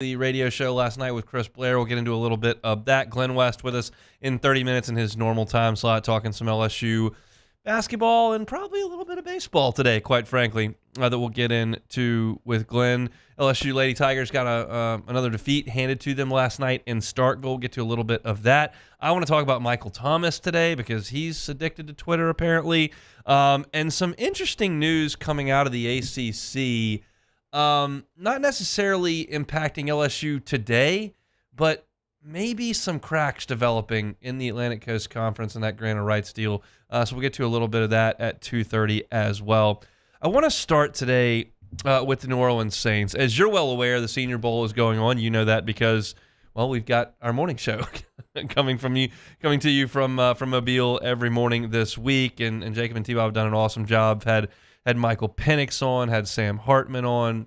The radio show last night with Chris Blair. We'll get into a little bit of that. Glenn West with us in 30 minutes in his normal time slot, talking some LSU basketball and probably a little bit of baseball today, quite frankly, that we'll get into with Glenn. LSU Lady Tigers got another defeat handed to them last night in Starkville. We'll get to a little bit of that. I want to talk about Michael Thomas today because he's addicted to Twitter apparently, and some interesting news coming out of the ACC. Not necessarily impacting LSU today, but maybe some cracks developing in the Atlantic Coast Conference and that grant of rights deal. So we'll get to a little bit of that at 2:30 as well. I want to start today with the New Orleans Saints. As you're well aware, the Senior Bowl is going on. You know that because, well, we've got our morning show coming to you from Mobile every morning this week. And Jacob and T-Bob have done an awesome job. Had Michael Penix on, had Sam Hartman on,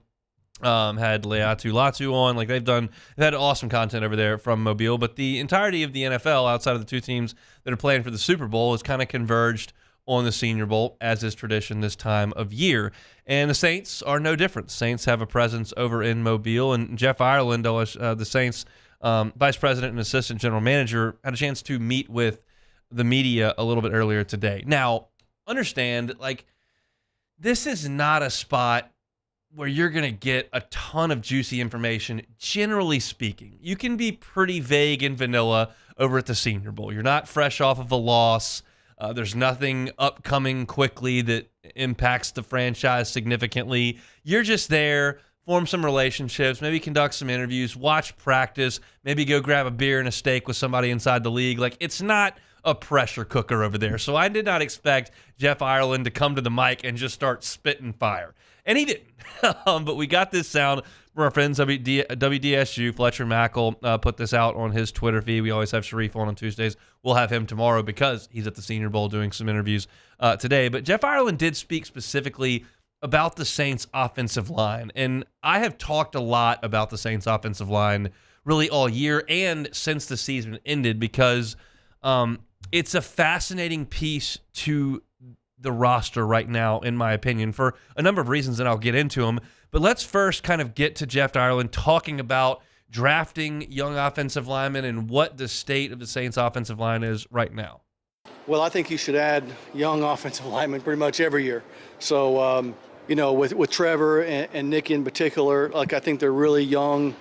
had Leatu Latu on. Like they've had awesome content over there from Mobile. But the entirety of the NFL, outside of the two teams that are playing for the Super Bowl, is kind of converged on the Senior Bowl, as is tradition this time of year. And the Saints are no different. The Saints have a presence over in Mobile, and Jeff Ireland, the Saints vice president and assistant general manager, had a chance to meet with the media a little bit earlier today. Now, understand, like, this is not a spot where you're going to get a ton of juicy information, generally speaking. You can be pretty vague and vanilla over at the Senior Bowl. You're not fresh off of a loss. There's nothing upcoming quickly that impacts the franchise significantly. You're just there, form some relationships, maybe conduct some interviews, watch practice, maybe go grab a beer and a steak with somebody inside the league. Like, it's not a pressure cooker over there. So I did not expect Jeff Ireland to come to the mic and just start spitting fire. And he didn't. But we got this sound from our friends WDSU. Fletcher Mackel put this out on his Twitter feed. We always have Sharif on Tuesdays. We'll have him tomorrow because he's at the Senior Bowl doing some interviews today. But Jeff Ireland did speak specifically about the Saints offensive line. And I have talked a lot about the Saints offensive line really all year and since the season ended because it's a fascinating piece to the roster right now, in my opinion, for a number of reasons, and I'll get into them. But let's first kind of get to Jeff Ireland talking about drafting young offensive linemen and what the state of the Saints offensive line is right now. Well, I think you should add young offensive linemen pretty much every year. So, with Trevor and Nick in particular, like I think they're really young,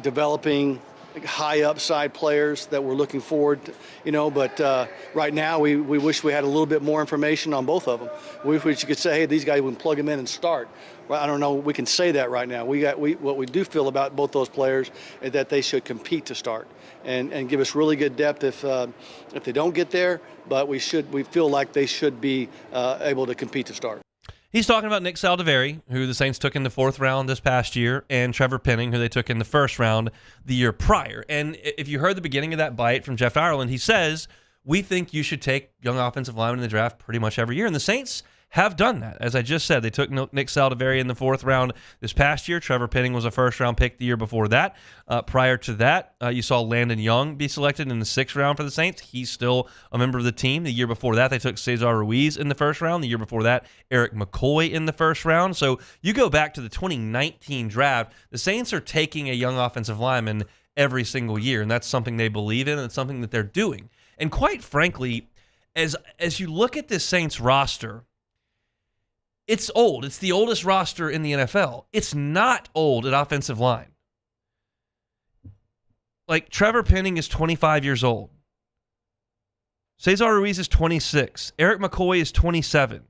developing, high upside players that we're looking forward to, but right now we wish we had a little bit more information on both of them. We wish you could say, hey, these guys, we can plug them in and start. Well, I don't know, we can say that right now. What we do feel about both those players is that they should compete to start and give us really good depth if they don't get there, but we feel like they should be able to compete to start. He's talking about Nick Saldiveri, who the Saints took in the 4th round this past year, and Trevor Penning, who they took in the 1st round the year prior. And if you heard the beginning of that bite from Jeff Ireland, he says, we think you should take young offensive linemen in the draft pretty much every year. And the Saints have done that. As I just said, they took Nick Saldiveri in the 4th round this past year. Trevor Penning was a 1st-round pick the year before that. Prior to that, you saw Landon Young be selected in the 6th round for the Saints. He's still a member of the team. The year before that, they took Cesar Ruiz in the 1st round. The year before that, Eric McCoy in the 1st round. So you go back to the 2019 draft, the Saints are taking a young offensive lineman every single year, and that's something they believe in, and it's something that they're doing. And quite frankly, as you look at this Saints roster, it's old. It's the oldest roster in the NFL. It's not old at offensive line. Like, Trevor Penning is 25 years old. Cesar Ruiz is 26. Eric McCoy is 27.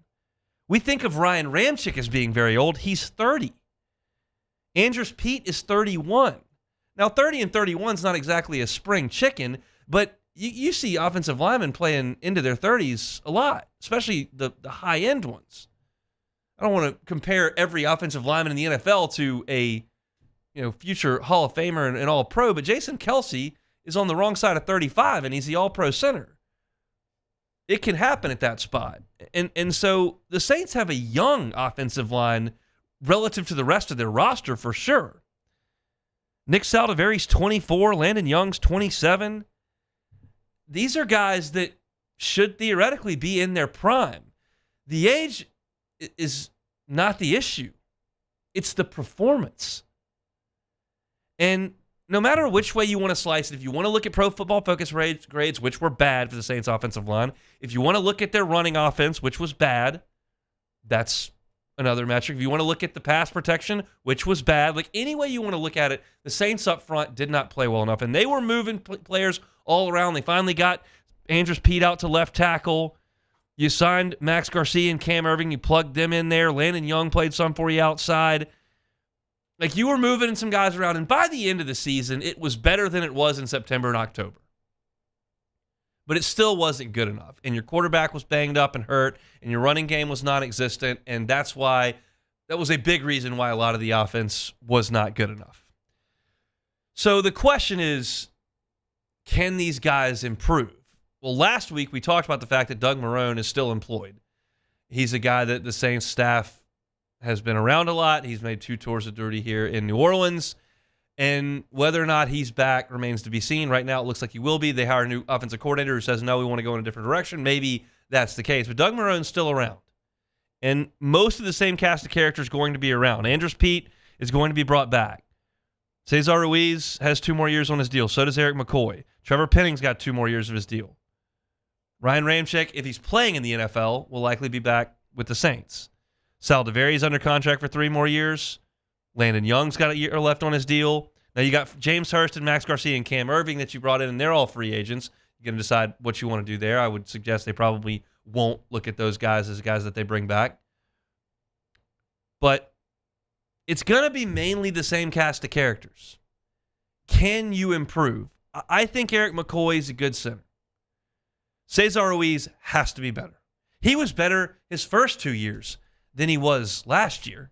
We think of Ryan Ramczyk as being very old. He's 30. Andrus Peat is 31. Now, 30 and 31 is not exactly a spring chicken, but you see offensive linemen playing into their 30s a lot, especially the high-end ones. I don't want to compare every offensive lineman in the NFL to a future Hall of Famer and All-Pro, but Jason Kelce is on the wrong side of 35, and he's the All-Pro center. It can happen at that spot. And so the Saints have a young offensive line relative to the rest of their roster for sure. Nick Saldiveri's 24, Landon Young's 27. These are guys that should theoretically be in their prime. The age is not the issue. It's the performance. And no matter which way you want to slice it, if you want to look at Pro Football Focus grades, which were bad for the Saints offensive line, if you want to look at their running offense, which was bad, that's another metric. If you want to look at the pass protection, which was bad, like any way you want to look at it, the Saints up front did not play well enough. And they were moving players all around. They finally got Andrews Pete out to left tackle. You signed Max Garcia and Cam Irving. You plugged them in there. Landon Young played some for you outside. Like, you were moving some guys around, and by the end of the season, it was better than it was in September and October. But it still wasn't good enough. And your quarterback was banged up and hurt, and your running game was non-existent, and that was a big reason why a lot of the offense was not good enough. So the question is, can these guys improve? Well, last week we talked about the fact that Doug Marrone is still employed. He's a guy that the Saints staff has been around a lot. He's made 2 tours of duty here in New Orleans. And whether or not he's back remains to be seen. Right now, it looks like he will be. They hire a new offensive coordinator who says, no, we want to go in a different direction. Maybe that's the case. But Doug Marrone's still around. And most of the same cast of characters going to be around. Andrews Pete is going to be brought back. Cesar Ruiz has 2 more years on his deal. So does Eric McCoy. Trevor Penning's got 2 more years of his deal. Ryan Ramczyk, if he's playing in the NFL, will likely be back with the Saints. Sal DeVary's under contract for 3 more years. Landon Young's got a year left on his deal. Now you got James Hurst and Max Garcia and Cam Irving that you brought in, and they're all free agents. You're going to decide what you want to do there. I would suggest they probably won't look at those guys as guys that they bring back. But it's going to be mainly the same cast of characters. Can you improve? I think Eric McCoy is a good center. Cesar Ruiz has to be better. He was better his first 2 years than he was last year.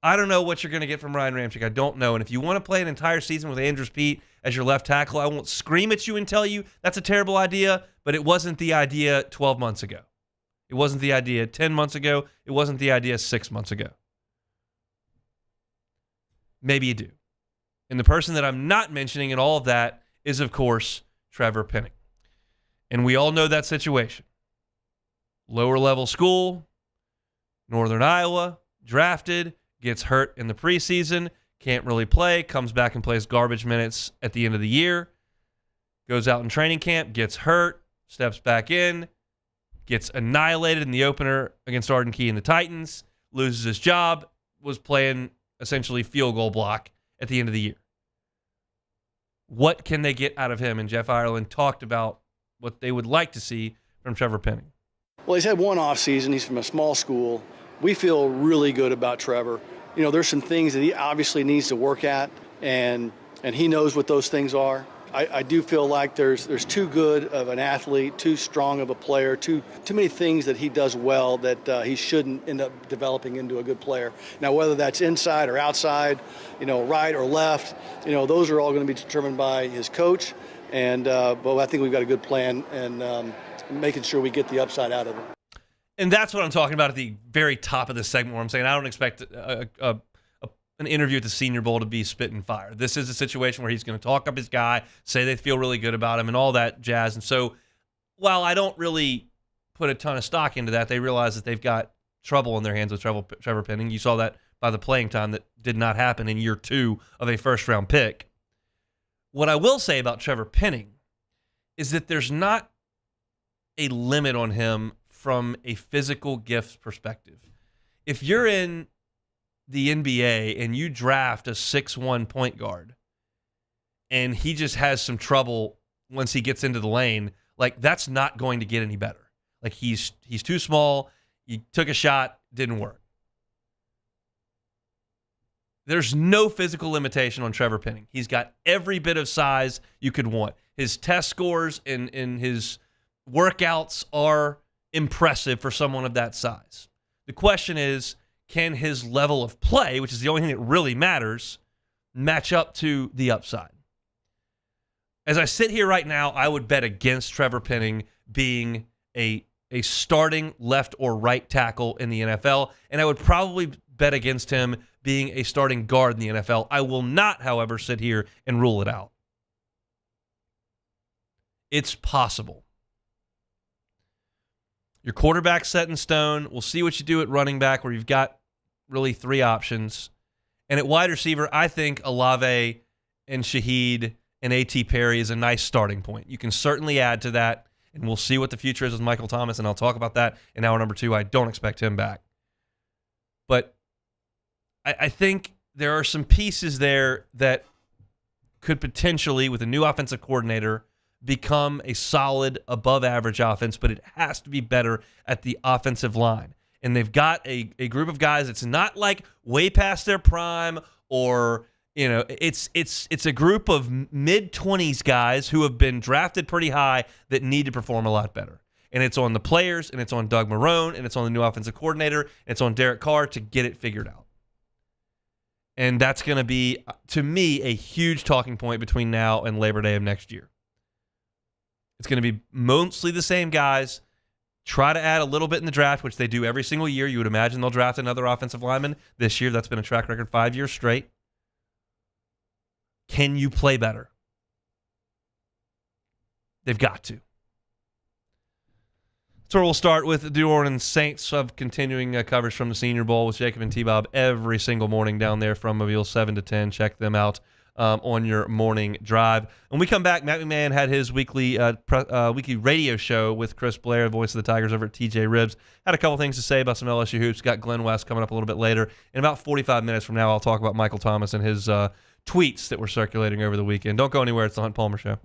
I don't know what you're going to get from Ryan Ramczyk. I don't know. And if you want to play an entire season with Andrews Pete as your left tackle, I won't scream at you and tell you that's a terrible idea, but it wasn't the idea 12 months ago. It wasn't the idea 10 months ago. It wasn't the idea 6 months ago. Maybe you do. And the person that I'm not mentioning in all of that is, of course, Trevor Penning. And we all know that situation. Lower level school, Northern Iowa, drafted, gets hurt in the preseason, can't really play, comes back and plays garbage minutes at the end of the year, goes out in training camp, gets hurt, steps back in, gets annihilated in the opener against Arden Key and the Titans, loses his job, was playing essentially field goal block at the end of the year. What can they get out of him? And Jeff Ireland talked about what they would like to see from Trevor Penning. Well, he's had one off season. He's from a small school. We feel really good about Trevor. You know, there's some things that he obviously needs to work at, and he knows what those things are. I do feel like there's too good of an athlete, too strong of a player, too many things that he does well that he shouldn't end up developing into a good player. Now, whether that's inside or outside, you know, right or left, you know, those are all going to be determined by his coach. And but I think we've got a good plan and making sure we get the upside out of it. And that's what I'm talking about at the very top of this segment where I'm saying I don't expect an interview at the Senior Bowl to be spit and fire. This is a situation where he's going to talk up his guy, say they feel really good about him and all that jazz. And so while I don't really put a ton of stock into that, they realize that they've got trouble in their hands with Trevor Penning. You saw that by the playing time that did not happen in year 2 of a first-round pick. What I will say about Trevor Penning is that there's not a limit on him from a physical gifts perspective. If you're in the NBA and you draft a 6'1" point guard and he just has some trouble once he gets into the lane, like that's not going to get any better. Like he's too small. He took a shot, didn't work. There's no physical limitation on Trevor Penning. He's got every bit of size you could want. His test scores and his workouts are impressive for someone of that size. The question is, can his level of play, which is the only thing that really matters, match up to the upside? As I sit here right now, I would bet against Trevor Penning being a starting left or right tackle in the NFL, and I would probably bet against him being a starting guard in the NFL. I will not, however, sit here and rule it out. It's possible. Your quarterback's set in stone. We'll see what you do at running back where you've got really 3 options. And at wide receiver, I think Olave and Shaheed and A.T. Perry is a nice starting point. You can certainly add to that, and we'll see what the future is with Michael Thomas, and I'll talk about that in hour number 2. I don't expect him back. But I think there are some pieces there that could potentially, with a new offensive coordinator, become a solid, above-average offense, but it has to be better at the offensive line. And they've got a group of guys that's not like way past their prime, or it's a group of mid-20s guys who have been drafted pretty high that need to perform a lot better. And it's on the players, and it's on Doug Marrone, and it's on the new offensive coordinator, and it's on Derek Carr to get it figured out. And that's going to be, to me, a huge talking point between now and Labor Day of next year. It's going to be mostly the same guys. Try to add a little bit in the draft, which they do every single year. You would imagine they'll draft another offensive lineman this year. That's been a track record 5 years straight. Can you play better? They've got to. So we'll start with the New Orleans Saints of continuing coverage from the Senior Bowl with Jacob and T-Bob every single morning down there from Mobile 7 to 10. Check them out on your morning drive. When we come back, Matt McMahon had his weekly radio show with Chris Blair, voice of the Tigers, over at TJ Ribs. Had a couple things to say about some LSU hoops. Got Glenn West coming up a little bit later. In about 45 minutes from now, I'll talk about Michael Thomas and his tweets that were circulating over the weekend. Don't go anywhere. It's the Hunt Palmer Show.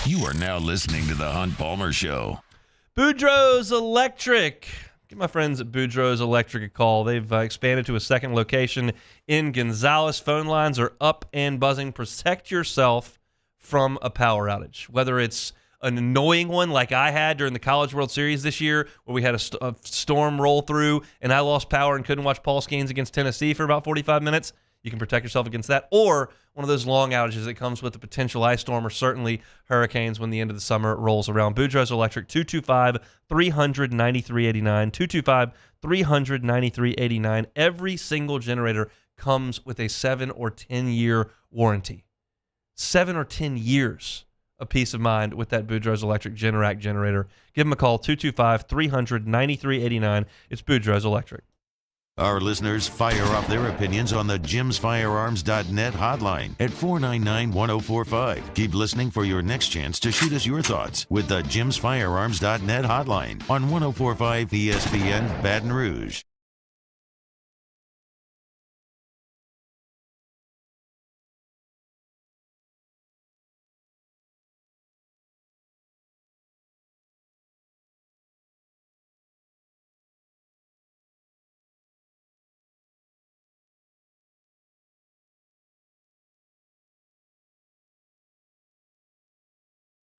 You are now listening to the Hunt Palmer Show. Boudreaux's Electric. Give my friends at Boudreaux's Electric a call. They've expanded to a second location in Gonzales. Phone lines are up and buzzing. Protect yourself from a power outage, whether it's an annoying one like I had during the College World Series this year, where we had a storm roll through and I lost power and couldn't watch Paul Skeens against Tennessee for about 45 minminutes. You can protect yourself against that, or one of those long outages that comes with the potential ice storm or certainly hurricanes when the end of the summer rolls around. Boudreaux's Electric, 225-300-9389, 225-300-9389. Every single generator comes with a 7 or 10-year warranty. 7 or 10 years of peace of mind with that Boudreaux's Electric Generac generator. Give them a call, 225-300-9389. It's Boudreaux's Electric. Our listeners fire off their opinions on the jimsfirearms.net hotline at 499-1045. Keep listening for your next chance to shoot us your thoughts with the jimsfirearms.net hotline on 1045 ESPN Baton Rouge.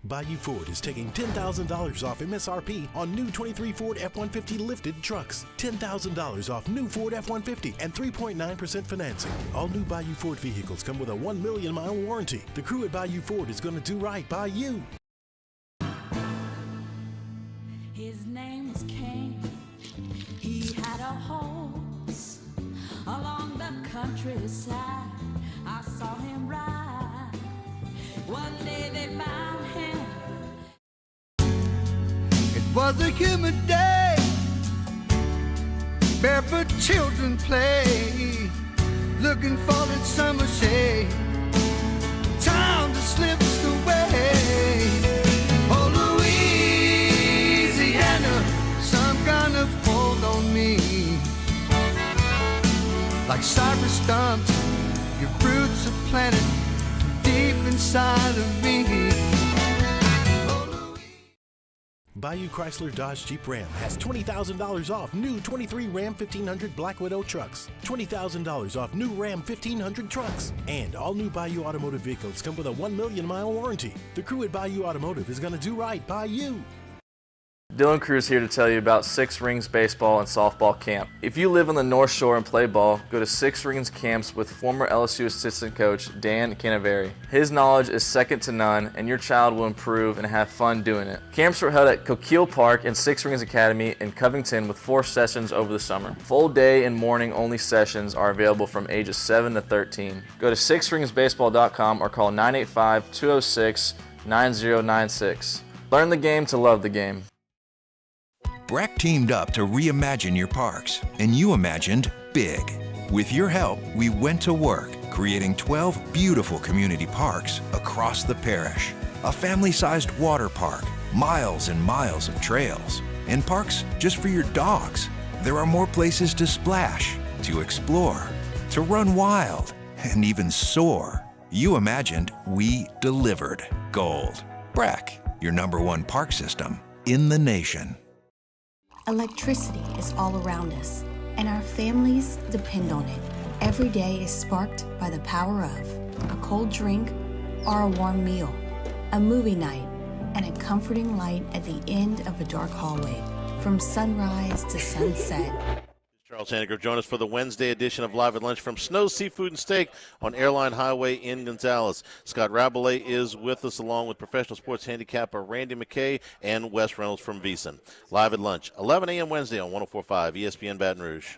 Bayou Ford is taking $10,000 off MSRP on new 23 Ford F-150 lifted trucks. $10,000 off new Ford F-150 and 3.9% financing. All new Bayou Ford vehicles come with a 1 million mile warranty. The crew at Bayou Ford is going to do right by you. His name was Cain. He had a horse along the countryside. I saw him ride. One day they found him. It was a humid day. Barefoot children play, looking for that summer shade. Time just slips away. Oh, Louisiana, some kind of hold on me. Like cypress stumps, your roots are planted deep inside of me. Bayou Chrysler Dodge Jeep Ram has $20,000 off new 23 Ram 1500 Black Widow trucks, $20,000 off new Ram 1500 trucks, and all new Bayou Automotive vehicles come with a 1 million mile warranty. The crew at Bayou Automotive is going to do right by you. Dylan Cruz here to tell you about Six Rings Baseball and Softball Camp. If you live on the North Shore and play ball, go to Six Rings Camps with former LSU assistant coach Dan Canaveri. His knowledge is second to none, and your child will improve and have fun doing it. Camps were held at Coquille Park and Six Rings Academy in Covington with 4 sessions over the summer. Full day and morning only sessions are available from ages 7 to 13. Go to sixringsbaseball.com or call 985-206-9096. Learn the game to love the game. BRAC teamed up to reimagine your parks, and you imagined big. With your help, we went to work, creating 12 beautiful community parks across the parish. A family-sized water park, miles and miles of trails, and parks just for your dogs. There are more places to splash, to explore, to run wild, and even soar. You imagined, we delivered. Gold. Brack, your #1 park system in the nation. Electricity is all around us, and our families depend on it. Every day is sparked by the power of a cold drink or a warm meal, a movie night, and a comforting light at the end of a dark hallway, from sunrise to sunset. Charles Hanniger, join us for the Wednesday edition of Live at Lunch from Snow Seafood and Steak on Airline Highway in Gonzales. Scott Rabelais is with us, along with professional sports handicapper Randy McKay and Wes Reynolds from VEASAN. Live at Lunch, 11 a.m. Wednesday on 104.5 ESPN Baton Rouge.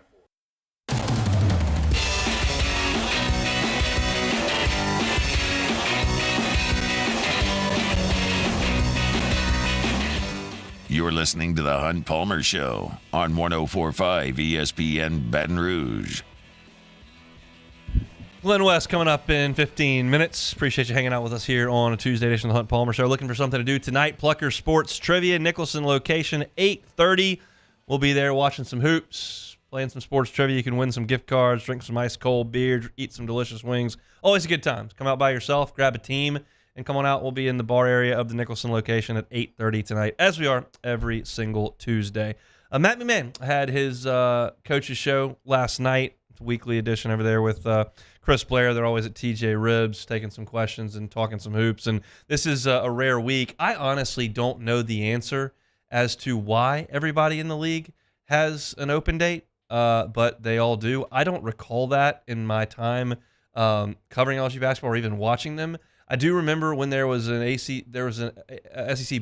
You're listening to The Hunt Palmer Show on 104.5 ESPN Baton Rouge. Glenn West coming up in 15 minutes. Appreciate you hanging out with us here on a Tuesday edition of the Hunt Palmer Show. Looking for something to do tonight, Plucker Sports Trivia, Nicholson location, 8:30. We'll be there watching some hoops, playing some sports trivia. You can win some gift cards, drink some ice-cold beer, eat some delicious wings. Always a good time. Come out by yourself, grab a team, and come on out. We'll be in the bar area of the Nicholson location at 8:30 tonight, as we are every single Tuesday. Matt McMahon had his coach's show last night. It's a weekly edition over there with Chris Blair. They're always at TJ Ribs, taking some questions and talking some hoops. And this is a rare week. I honestly don't know the answer as to why everybody in the league has an open date, but they all do. I don't recall that in my time covering LSU basketball or even watching them. I do remember when there was an SEC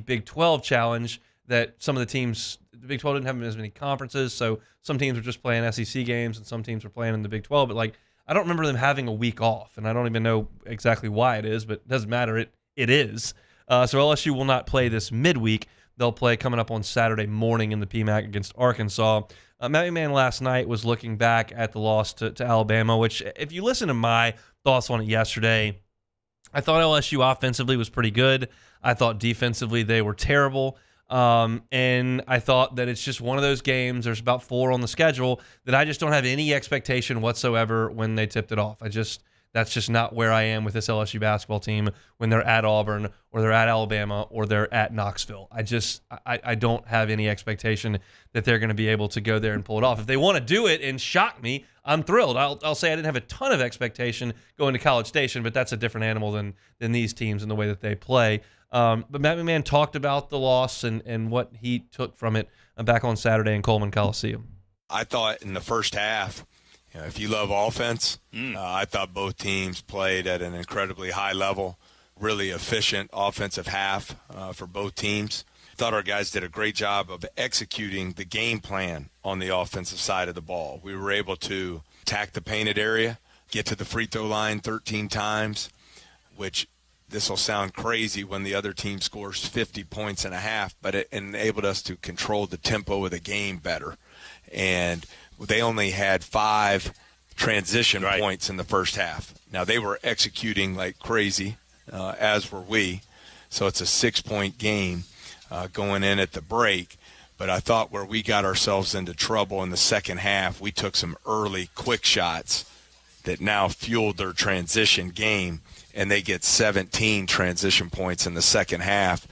Big 12 challenge that some of the teams, the Big 12 didn't have as many conferences, so some teams were just playing SEC games and some teams were playing in the Big 12. But I don't remember them having a week off, and I don't even know exactly why it is, but it doesn't matter. It is. So LSU will not play this midweek. They'll play coming up on Saturday morning in the PMAC against Arkansas. Matt McMahon last night was looking back at the loss to Alabama, which, if you listen to my thoughts on it yesterday, I thought LSU offensively was pretty good. I thought defensively they were terrible. And I thought that it's just one of those games, there's about 4 on the schedule, that I just don't have any expectation whatsoever when they tipped it off. That's just not where I am with this LSU basketball team when they're at Auburn or they're at Alabama or they're at Knoxville. I don't have any expectation that they're going to be able to go there and pull it off. If they want to do it and shock me, I'm thrilled. I'll say I didn't have a ton of expectation going to College Station, but that's a different animal than these teams and the way that they play. But Matt McMahon talked about the loss and what he took from it back on Saturday in Coleman Coliseum. I thought in the first half, if you love offense, I thought both teams played at an incredibly high level, really efficient offensive half for both teams. Thought our guys did a great job of executing the game plan on the offensive side of the ball. We were able to attack the painted area, get to the free throw line 13 times, which this will sound crazy when the other team scores 50 points in a half, but it enabled us to control the tempo of the game better. And they only had 5 transition points in the first half. Now, they were executing like crazy, as were we. So it's a 6-point game going in at the break. But I thought where we got ourselves into trouble in the second half, we took some early quick shots that now fueled their transition game, and they get 17 transition points in the second half.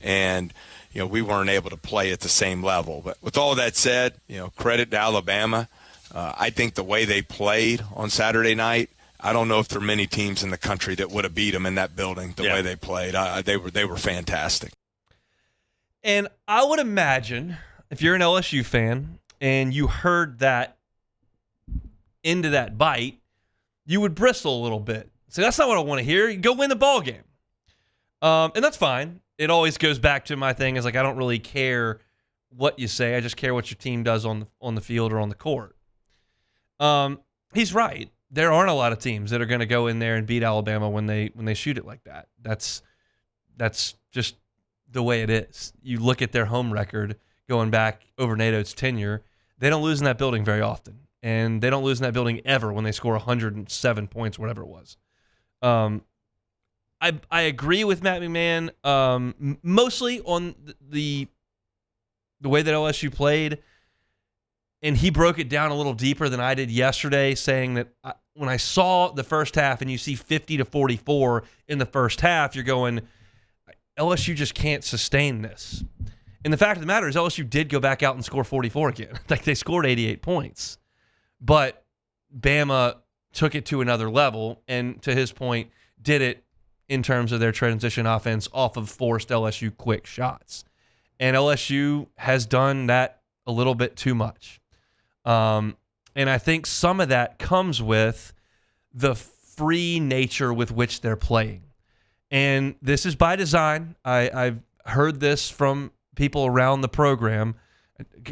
And we weren't able to play at the same level. But with all that said, credit to Alabama. I think the way they played on Saturday night, I don't know if there are many teams in the country that would have beat them in that building the way they played. They were fantastic. And I would imagine if you're an LSU fan and you heard that into that bite, you would bristle a little bit. So that's not what I want to hear. You go win the ball game. And that's fine. It always goes back to my thing is I don't really care what you say. I just care what your team does on the field or on the court. He's right. There aren't a lot of teams that are going to go in there and beat Alabama when they shoot it like that. That's just the way it is. You look at their home record going back over Nado's tenure, they don't lose in that building very often. and they don't lose in that building ever when they score 107 points, whatever it was. I agree with Matt McMahon mostly on the way that LSU played, and he broke it down a little deeper than I did yesterday, saying that when I saw the first half and you see 50-44 in the first half, you're going, LSU just can't sustain this. And the fact of the matter is LSU did go back out and score 44 again. Like, they scored 88 points. But Bama took it to another level, and to his point, did it in terms of their transition offense off of forced LSU quick shots. And LSU has done that a little bit too much. And I think some of that comes with the free nature with which they're playing. And this is by design. I've heard this from people around the program.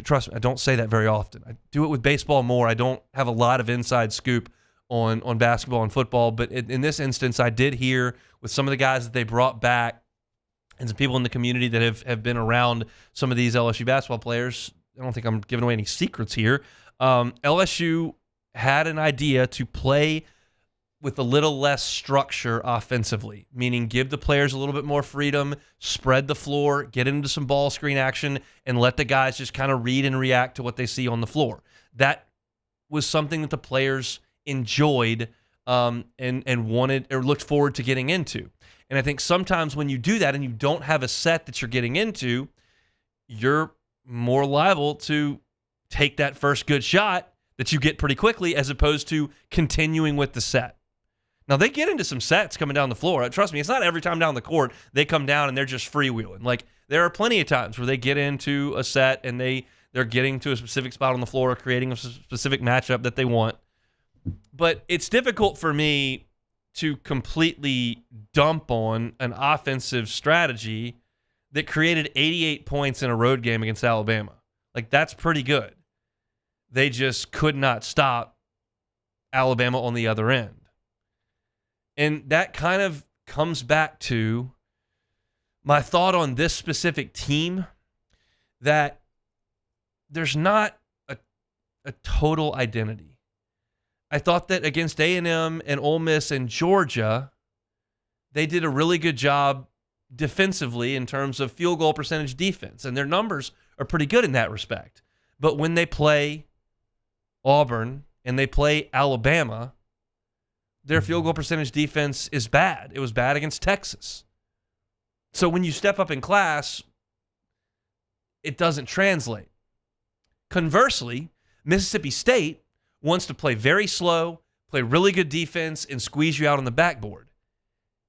Trust me, I don't say that very often. I do it with baseball more. I don't have a lot of inside scoop on basketball and football, but in this instance, I did hear with some of the guys that they brought back and some people in the community that have been around some of these LSU basketball players. I don't think I'm giving away any secrets here. LSU had an idea to play with a little less structure offensively, meaning give the players a little bit more freedom, spread the floor, get into some ball screen action, and let the guys just kind of read and react to what they see on the floor. That was something that the players enjoyed and wanted or looked forward to getting into. And I think sometimes when you do that and you don't have a set that you're getting into, you're more liable to take that first good shot that you get pretty quickly as opposed to continuing with the set. Now, they get into some sets coming down the floor. Trust me, it's not every time down the court they come down and they're just freewheeling. Like, there are plenty of times where they get into a set and they're getting to a specific spot on the floor, creating a specific matchup that they want. But it's difficult for me to completely dump on an offensive strategy that created 88 points in a road game against Alabama. Like, that's pretty good. They just could not stop Alabama on the other end. And that kind of comes back to my thought on this specific team, that there's not a total identity. I thought that against A&M and Ole Miss and Georgia, they did a really good job defensively in terms of field goal percentage defense, and their numbers are pretty good in that respect. But when they play Auburn and they play Alabama, their field goal percentage defense is bad. It was bad against Texas. So when you step up in class, it doesn't translate. Conversely, Mississippi State wants to play very slow, play really good defense, and squeeze you out on the backboard.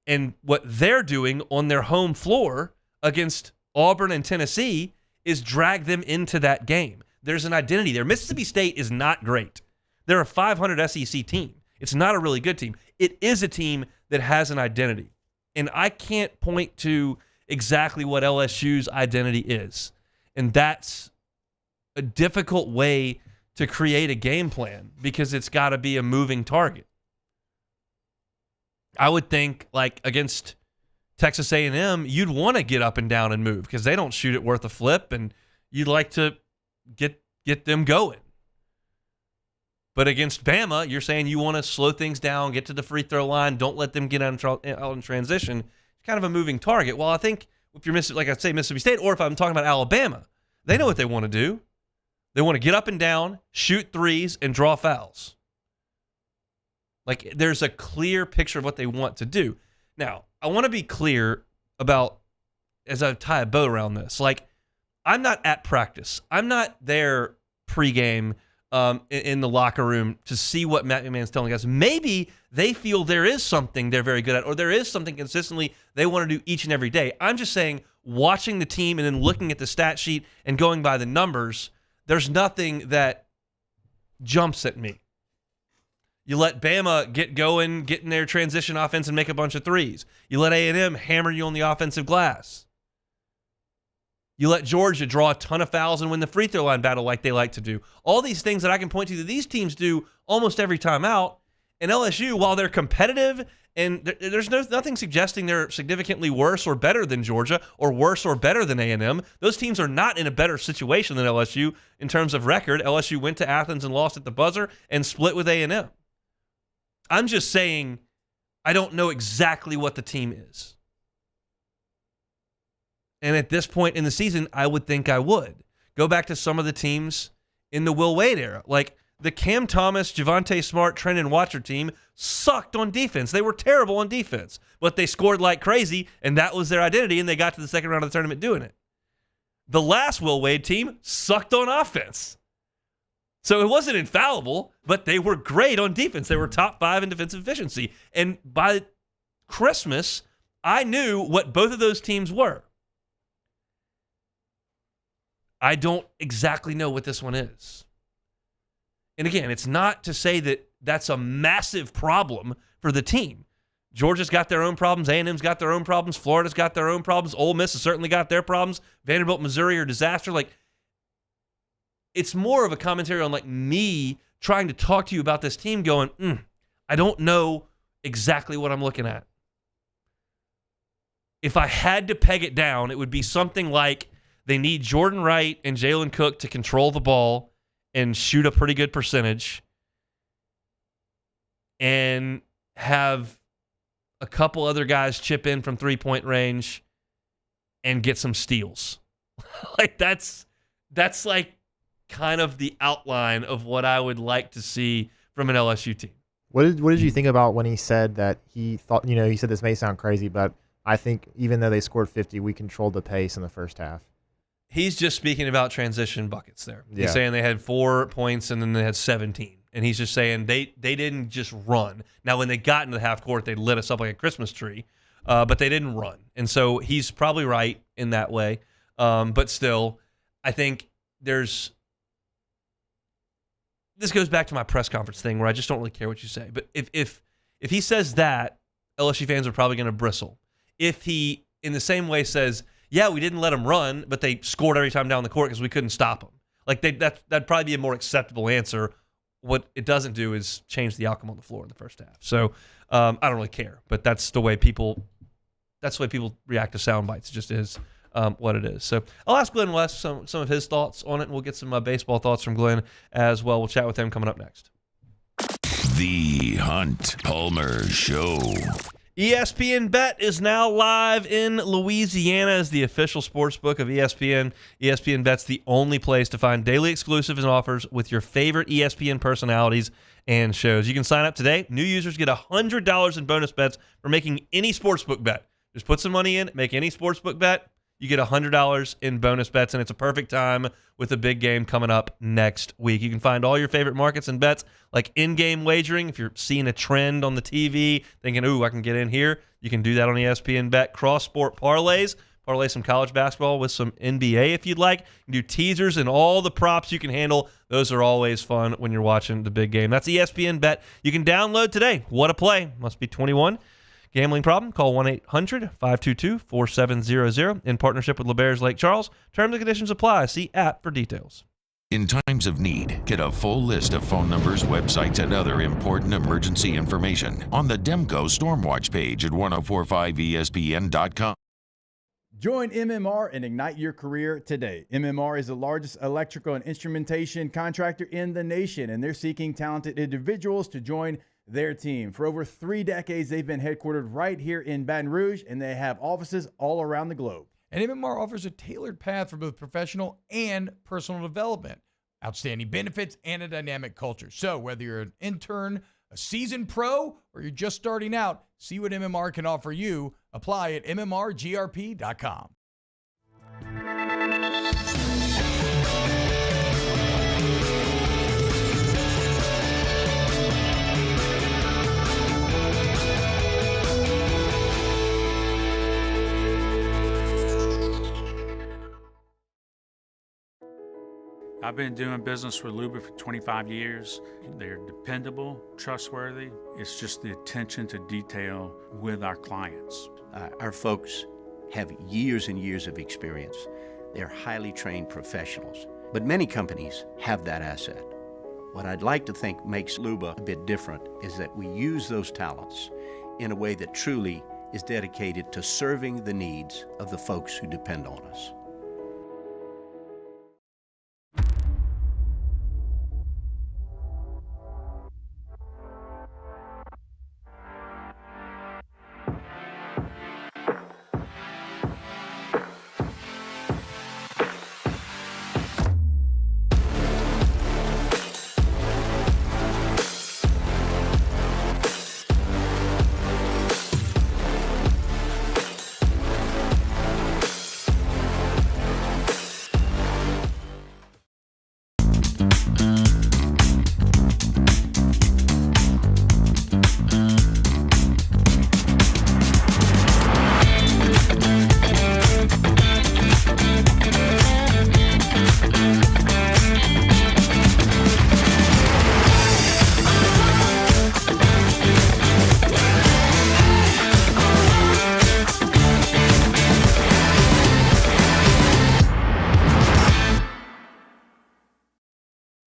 And what they're doing on their home floor against Auburn and Tennessee is drag them into that game. There's an identity there. Mississippi State is not great. They're a 500 SEC team. It's not a really good team. It is a team that has an identity. And I can't point to exactly what LSU's identity is. And that's a difficult way to create a game plan because it's got to be a moving target. I would think, like, against Texas A&M, you'd want to get up and down and move because they don't shoot it worth a flip, and you'd like to get them going. But against Bama, you're saying you want to slow things down, get to the free throw line, don't let them get out in transition. It's kind of a moving target. Well, I think if you're like I say, Mississippi State, or if I'm talking about Alabama, they know what they want to do. They want to get up and down, shoot threes, and draw fouls. Like, there's a clear picture of what they want to do. Now, I want to be clear about, as I tie a bow around this, like, I'm not at practice. I'm not there pregame in the locker room to see what Matt McMahon's telling us. Maybe they feel there is something they're very good at, or there is something consistently they want to do each and every day. I'm just saying, watching the team and then looking at the stat sheet and going by the numbers, there's nothing that jumps at me. You let Bama get going, get in their transition offense and make a bunch of threes. You let A&M hammer you on the offensive glass. You let Georgia draw a ton of fouls and win the free throw line battle like they like to do. All these things that I can point to that these teams do almost every time out. And LSU, while they're competitive And there's nothing suggesting they're significantly worse or better than Georgia or worse or better than A&M. Those teams are not in a better situation than LSU in terms of record. LSU went to Athens and lost at the buzzer and split with A&M. I'm just saying I don't know exactly what the team is. And at this point in the season, I would think I would. Go back to some of the teams in the Will Wade era. Like the Cam Thomas, Javonte Smart, Trendon Watcher team sucked on defense. They were terrible on defense, but they scored like crazy, and that was their identity, and they got to the second round of the tournament doing it. The last Will Wade team sucked on offense. So it wasn't infallible, but they were great on defense. They were top 5 in defensive efficiency. And by Christmas, I knew what both of those teams were. I don't exactly know what this one is. And again, it's not to say that that's a massive problem for the team. Georgia's got their own problems. A&M's got their own problems. Florida's got their own problems. Ole Miss has certainly got their problems. Vanderbilt, Missouri are disaster. Like, it's more of a commentary on like me trying to talk to you about this team going, I don't know exactly what I'm looking at. If I had to peg it down, it would be something like they need Jordan Wright and Jalen Cook to control the ball and shoot a pretty good percentage and have a couple other guys chip in from three-point range and get some steals. Like that's like kind of the outline of what I would like to see from an LSU team. What did you think about when he said that he thought, he said this may sound crazy, but I think even though they scored 50, we controlled the pace in the first half. He's just speaking about transition buckets there. Yeah. He's saying they had 4 points and then they had 17. And he's just saying they didn't just run. Now, when they got into the half court, they lit us up like a Christmas tree, but they didn't run. And so he's probably right in that way. But still, I think this goes back to my press conference thing where I just don't really care what you say. But if he says that, LSU fans are probably going to bristle. If he, in the same way, says, yeah, we didn't let them run, but they scored every time down the court because we couldn't stop them. Like that'd probably be a more acceptable answer. What it doesn't do is change the outcome on the floor in the first half. So I don't really care, but that's the way people react to sound bites. It just is what it is. So I'll ask Glenn West some of his thoughts on it, and we'll get some baseball thoughts from Glenn as well. We'll chat with him coming up next. The Hunt Palmer Show. ESPN Bet is now live in Louisiana as the official sports book of ESPN. ESPN Bet's the only place to find daily exclusives and offers with your favorite ESPN personalities and shows. You can sign up today. New users get $100 in bonus bets for making any sportsbook bet. Just put some money in, make any sportsbook bet. You get $100 in bonus bets, and it's a perfect time with the big game coming up next week. You can find all your favorite markets and bets, like in-game wagering. If you're seeing a trend on the TV, thinking, ooh, I can get in here, you can do that on ESPN Bet. Cross-sport parlays, parlay some college basketball with some NBA if you'd like. You can do teasers and all the props you can handle. Those are always fun when you're watching the big game. That's ESPN Bet. You can download today. What a play. Must be 21. Gambling problem? Call 1-800-522-4700 in partnership with LeBare's Lake Charles. Terms and conditions apply. See app for details. In times of need, get a full list of phone numbers, websites, and other important emergency information on the Demco Stormwatch page at 1045ESPN.com. Join MMR and ignite your career today. MMR is the largest electrical and instrumentation contractor in the nation, and they're seeking talented individuals to join their team. For over 3 decades, they've been headquartered right here in Baton Rouge, and they have offices all around the globe. And MMR offers a tailored path for both professional and personal development, outstanding benefits, and a dynamic culture. So whether you're an intern, a seasoned pro, or you're just starting out, see what MMR can offer you. Apply at mmrgrp.com. I've been doing business with Luba for 25 years. They're dependable, trustworthy. It's just the attention to detail with our clients. Our folks have years and years of experience. They're highly trained professionals, but many companies have that asset. What I'd like to think makes Luba a bit different is that we use those talents in a way that truly is dedicated to serving the needs of the folks who depend on us.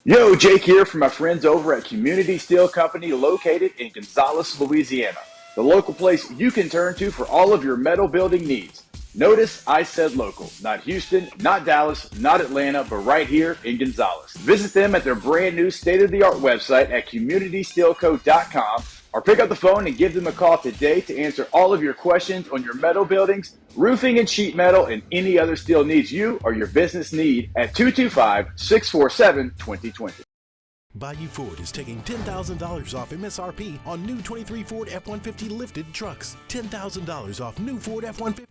Yo, Jake here from my friends over at Community Steel Company located in Gonzales, Louisiana. The local place you can turn to for all of your metal building needs. Notice I said local, not Houston, not Dallas, not Atlanta, but right here in Gonzales. Visit them at their brand new state-of-the-art website at communitysteelco.com or pick up the phone and give them a call today to answer all of your questions on your metal buildings, roofing and sheet metal, and any other steel needs you or your business need at 225-647-2020. Bayou Ford is taking $10,000 off MSRP on new 23 Ford F-150 lifted trucks. $10,000 off new Ford F-150.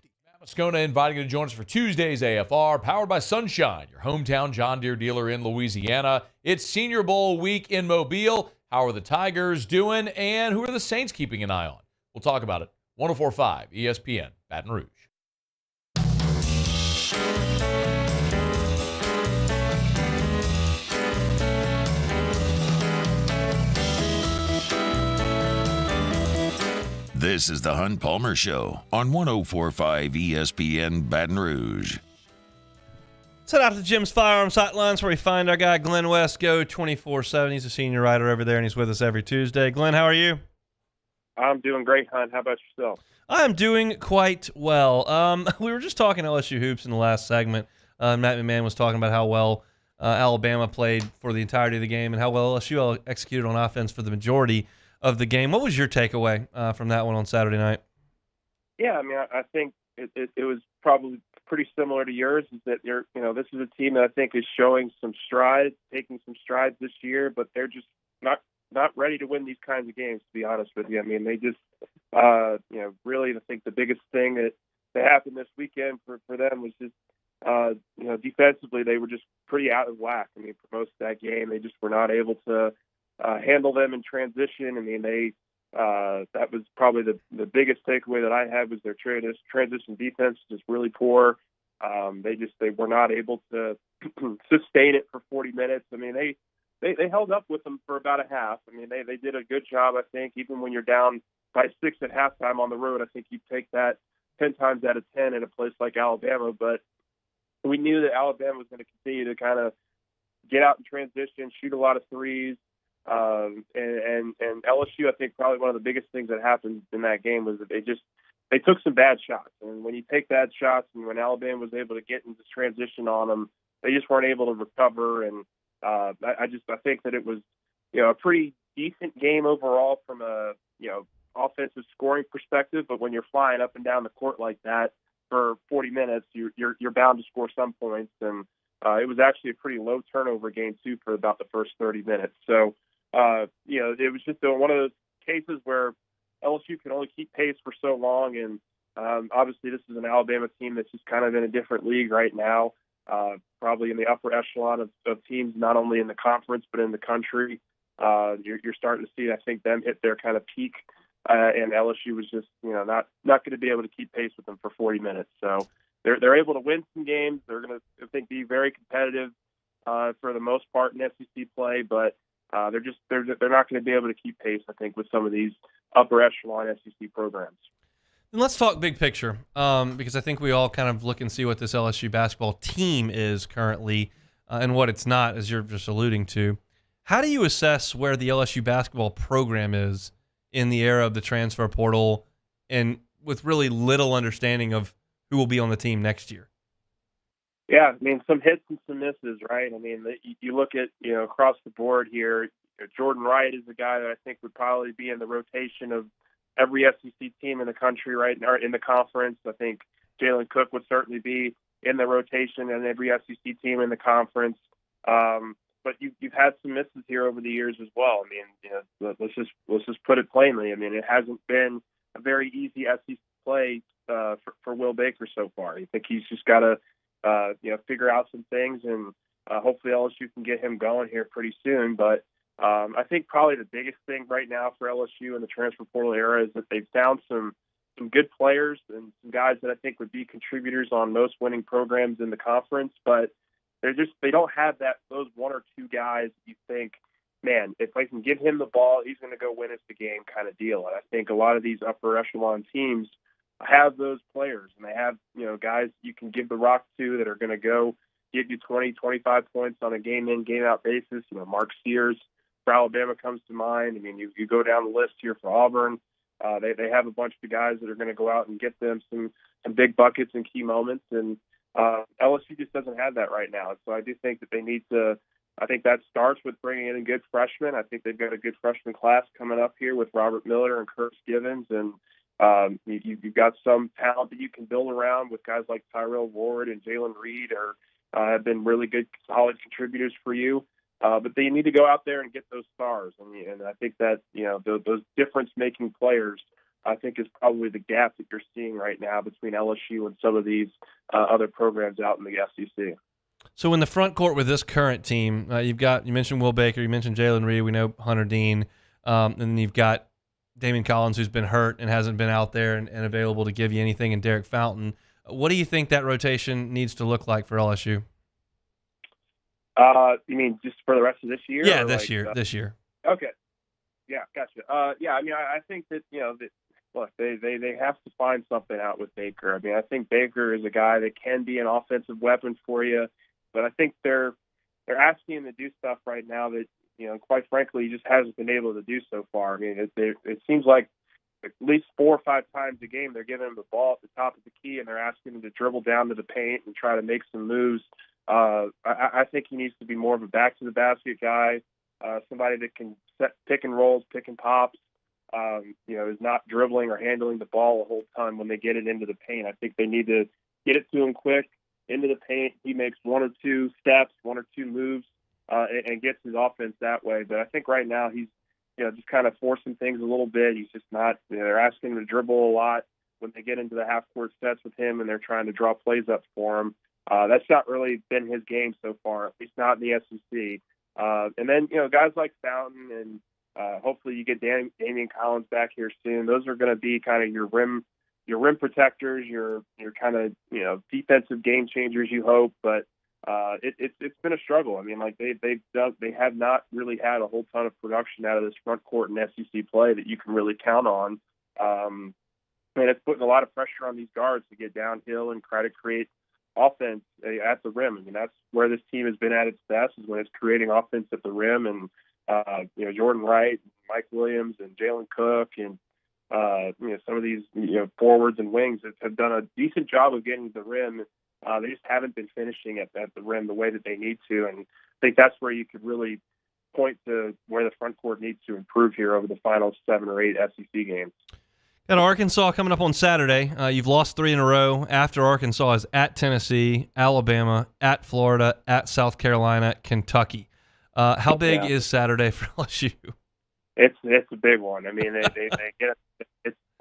Moscona inviting you to join us for Tuesday's AFR, powered by Sunshine, your hometown John Deere dealer in Louisiana. It's Senior Bowl week in Mobile. How are the Tigers doing, and who are the Saints keeping an eye on? We'll talk about it. 104.5 ESPN, Baton Rouge. This is the Hunt Palmer Show on 104.5 ESPN Baton Rouge. Let's head out to Jim's Firearms Hotlines where we find our guy Glenn West, go 24/7. He's a senior writer over there, and he's with us every Tuesday. Glenn, how are you? I'm doing great, Hunt. How about yourself? I'm doing quite well. We were just talking LSU hoops in the last segment. Matt McMahon was talking about how well Alabama played for the entirety of the game and how well LSU executed on offense for the majority of the game. What was your takeaway from that one on Saturday night? Yeah, I mean, I think it was probably pretty similar to yours. Is that this is a team that I think is showing some strides, taking some strides this year, but they're just not ready to win these kinds of games. To be honest with you, I mean, they just really, I think the biggest thing that happened this weekend for them was just defensively they were just pretty out of whack. I mean, for most of that game, they just were not able to handle them in transition. I mean, that was probably the biggest takeaway that I had was their transition defense just really poor. They were not able to sustain it for 40 minutes. I mean, they held up with them for about a half. I mean, they did a good job, I think, even when you're down by 6 at halftime on the road. I think you'd take that 10 times out of 10 in a place like Alabama. But we knew that Alabama was going to continue to kind of get out in transition, shoot a lot of threes. And LSU, I think probably one of the biggest things that happened in that game was that they took some bad shots. And when you take bad shots, and when Alabama was able to get into transition on them, they just weren't able to recover. And I think that it was a pretty decent game overall from a offensive scoring perspective. But when you're flying up and down the court like that for 40 minutes, you're bound to score some points. And it was actually a pretty low turnover game too for about the first 30 minutes. So. It was just one of those cases where LSU can only keep pace for so long. And obviously this is an Alabama team that's just kind of in a different league right now, probably in the upper echelon of teams, not only in the conference, but in the country. You're starting to see, I think, them hit their kind of peak. And LSU was just, not going to be able to keep pace with them for 40 minutes. So they're able to win some games. They're going to, I think, be very competitive for the most part in SEC play, but they're not going to be able to keep pace, I think, with some of these upper echelon SEC programs. And let's talk big picture, because I think we all kind of look and see what this LSU basketball team is currently and what it's not, as you're just alluding to. How do you assess where the LSU basketball program is in the era of the transfer portal and with really little understanding of who will be on the team next year. Yeah, I mean, some hits and some misses, right? I mean, you look at, across the board here, Jordan Wright is a guy that I think would probably be in the rotation of every SEC team in the country right now, in the conference. I think Jalen Cook would certainly be in the rotation and every SEC team in the conference. But you've had some misses here over the years as well. I mean, let's just put it plainly. I mean, it hasn't been a very easy SEC play for Will Baker so far. I think he's just got to figure out some things, and hopefully LSU can get him going here pretty soon. But I think probably the biggest thing right now for LSU in the transfer portal era is that they've found some good players and some guys that I think would be contributors on most winning programs in the conference, but they don't have those one or two guys you think, man, if I can give him the ball, he's going to go win us the game kind of deal. And I think a lot of these upper echelon teams have those players, and they have, guys you can give the rock to that are going to go give you 20, 25 points on a game in, game out basis. Mark Sears for Alabama comes to mind. I mean, you go down the list here for Auburn. They have a bunch of guys that are going to go out and get them some big buckets in key moments, and LSU just doesn't have that right now. So I do think that they need to. I think that starts with bringing in a good freshman. I think they've got a good freshman class coming up here with Robert Miller and Curtis Givens, and you've got some talent that you can build around with guys like Tyrell Ward and Jalen Reed have been really good, solid contributors for you. But they need to go out there and get those stars, and I think that those difference-making players, I think, is probably the gap that you're seeing right now between LSU and some of these other programs out in the SEC. So in the front court with this current team, you mentioned Will Baker, you mentioned Jalen Reed, we know Hunter Dean, and then you've got Damian Collins, who's been hurt and hasn't been out there and available to give you anything, and Derek Fountain. What do you think that rotation needs to look like for LSU? You mean just for the rest of this year? Yeah, this year. Okay. Yeah, gotcha. Yeah, I mean, I think that, look, they have to find something out with Baker. I mean, I think Baker is a guy that can be an offensive weapon for you, but I think they're asking him to do stuff right now that, quite frankly, he just hasn't been able to do so far. I mean, it seems like at least 4 or 5 times a game they're giving him the ball at the top of the key and they're asking him to dribble down to the paint and try to make some moves. I think he needs to be more of a back-to-the-basket guy, somebody that can set pick and rolls, pick and pops, is not dribbling or handling the ball a whole ton when they get it into the paint. I think they need to get it to him quick into the paint. He makes 1 or 2 steps, 1 or 2 moves, and gets his offense that way. But I think right now he's, just kind of forcing things a little bit. He's just not, they're asking him to dribble a lot when they get into the half-court sets with him and they're trying to draw plays up for him. That's not really been his game so far, at least not in the SEC. And then, guys like Fountain and hopefully you get Damian Collins back here soon. Those are going to be kind of your rim protectors, your kind of, defensive game changers, you hope. But it's been a struggle. I mean, like they have not really had a whole ton of production out of this front court in SEC play that you can really count on. And it's putting a lot of pressure on these guards to get downhill and try to create offense at the rim. I mean, that's where this team has been at its best, is when it's creating offense at the rim. And Jordan Wright, Mike Williams, and Jalen Cook, and some of these forwards and wings have done a decent job of getting to the rim. They just haven't been finishing at the rim the way that they need to, and I think that's where you could really point to where the front court needs to improve here over the final 7 or 8 SEC games. Got Arkansas coming up on Saturday. You've lost 3 in a row. After Arkansas is at Tennessee, Alabama, at Florida, at South Carolina, Kentucky. How big is Saturday for LSU? It's a big one. I mean, they get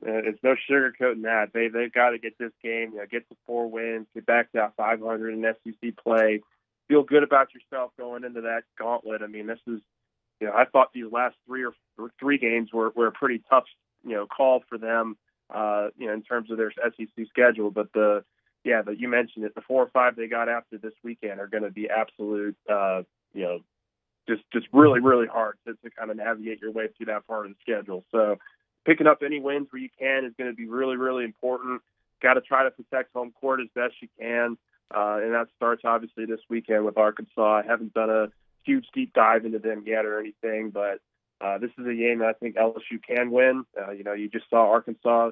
it's no sugarcoating that. They've got to get this game, get to 4 wins, get back to 500 in SEC play, feel good about yourself going into that gauntlet. I mean, this is, I thought these last 3 games were a pretty tough, call for them, in terms of their SEC schedule. But you mentioned it, the 4 or 5 they got after this weekend are going to be absolute, just really, really hard to kind of navigate your way through that part of the schedule. So picking up any wins where you can is going to be really, really important. Got to try to protect home court as best you can. And that starts obviously this weekend with Arkansas. I haven't done a huge deep dive into them yet or anything, but This is a game that I think LSU can win. You just saw Arkansas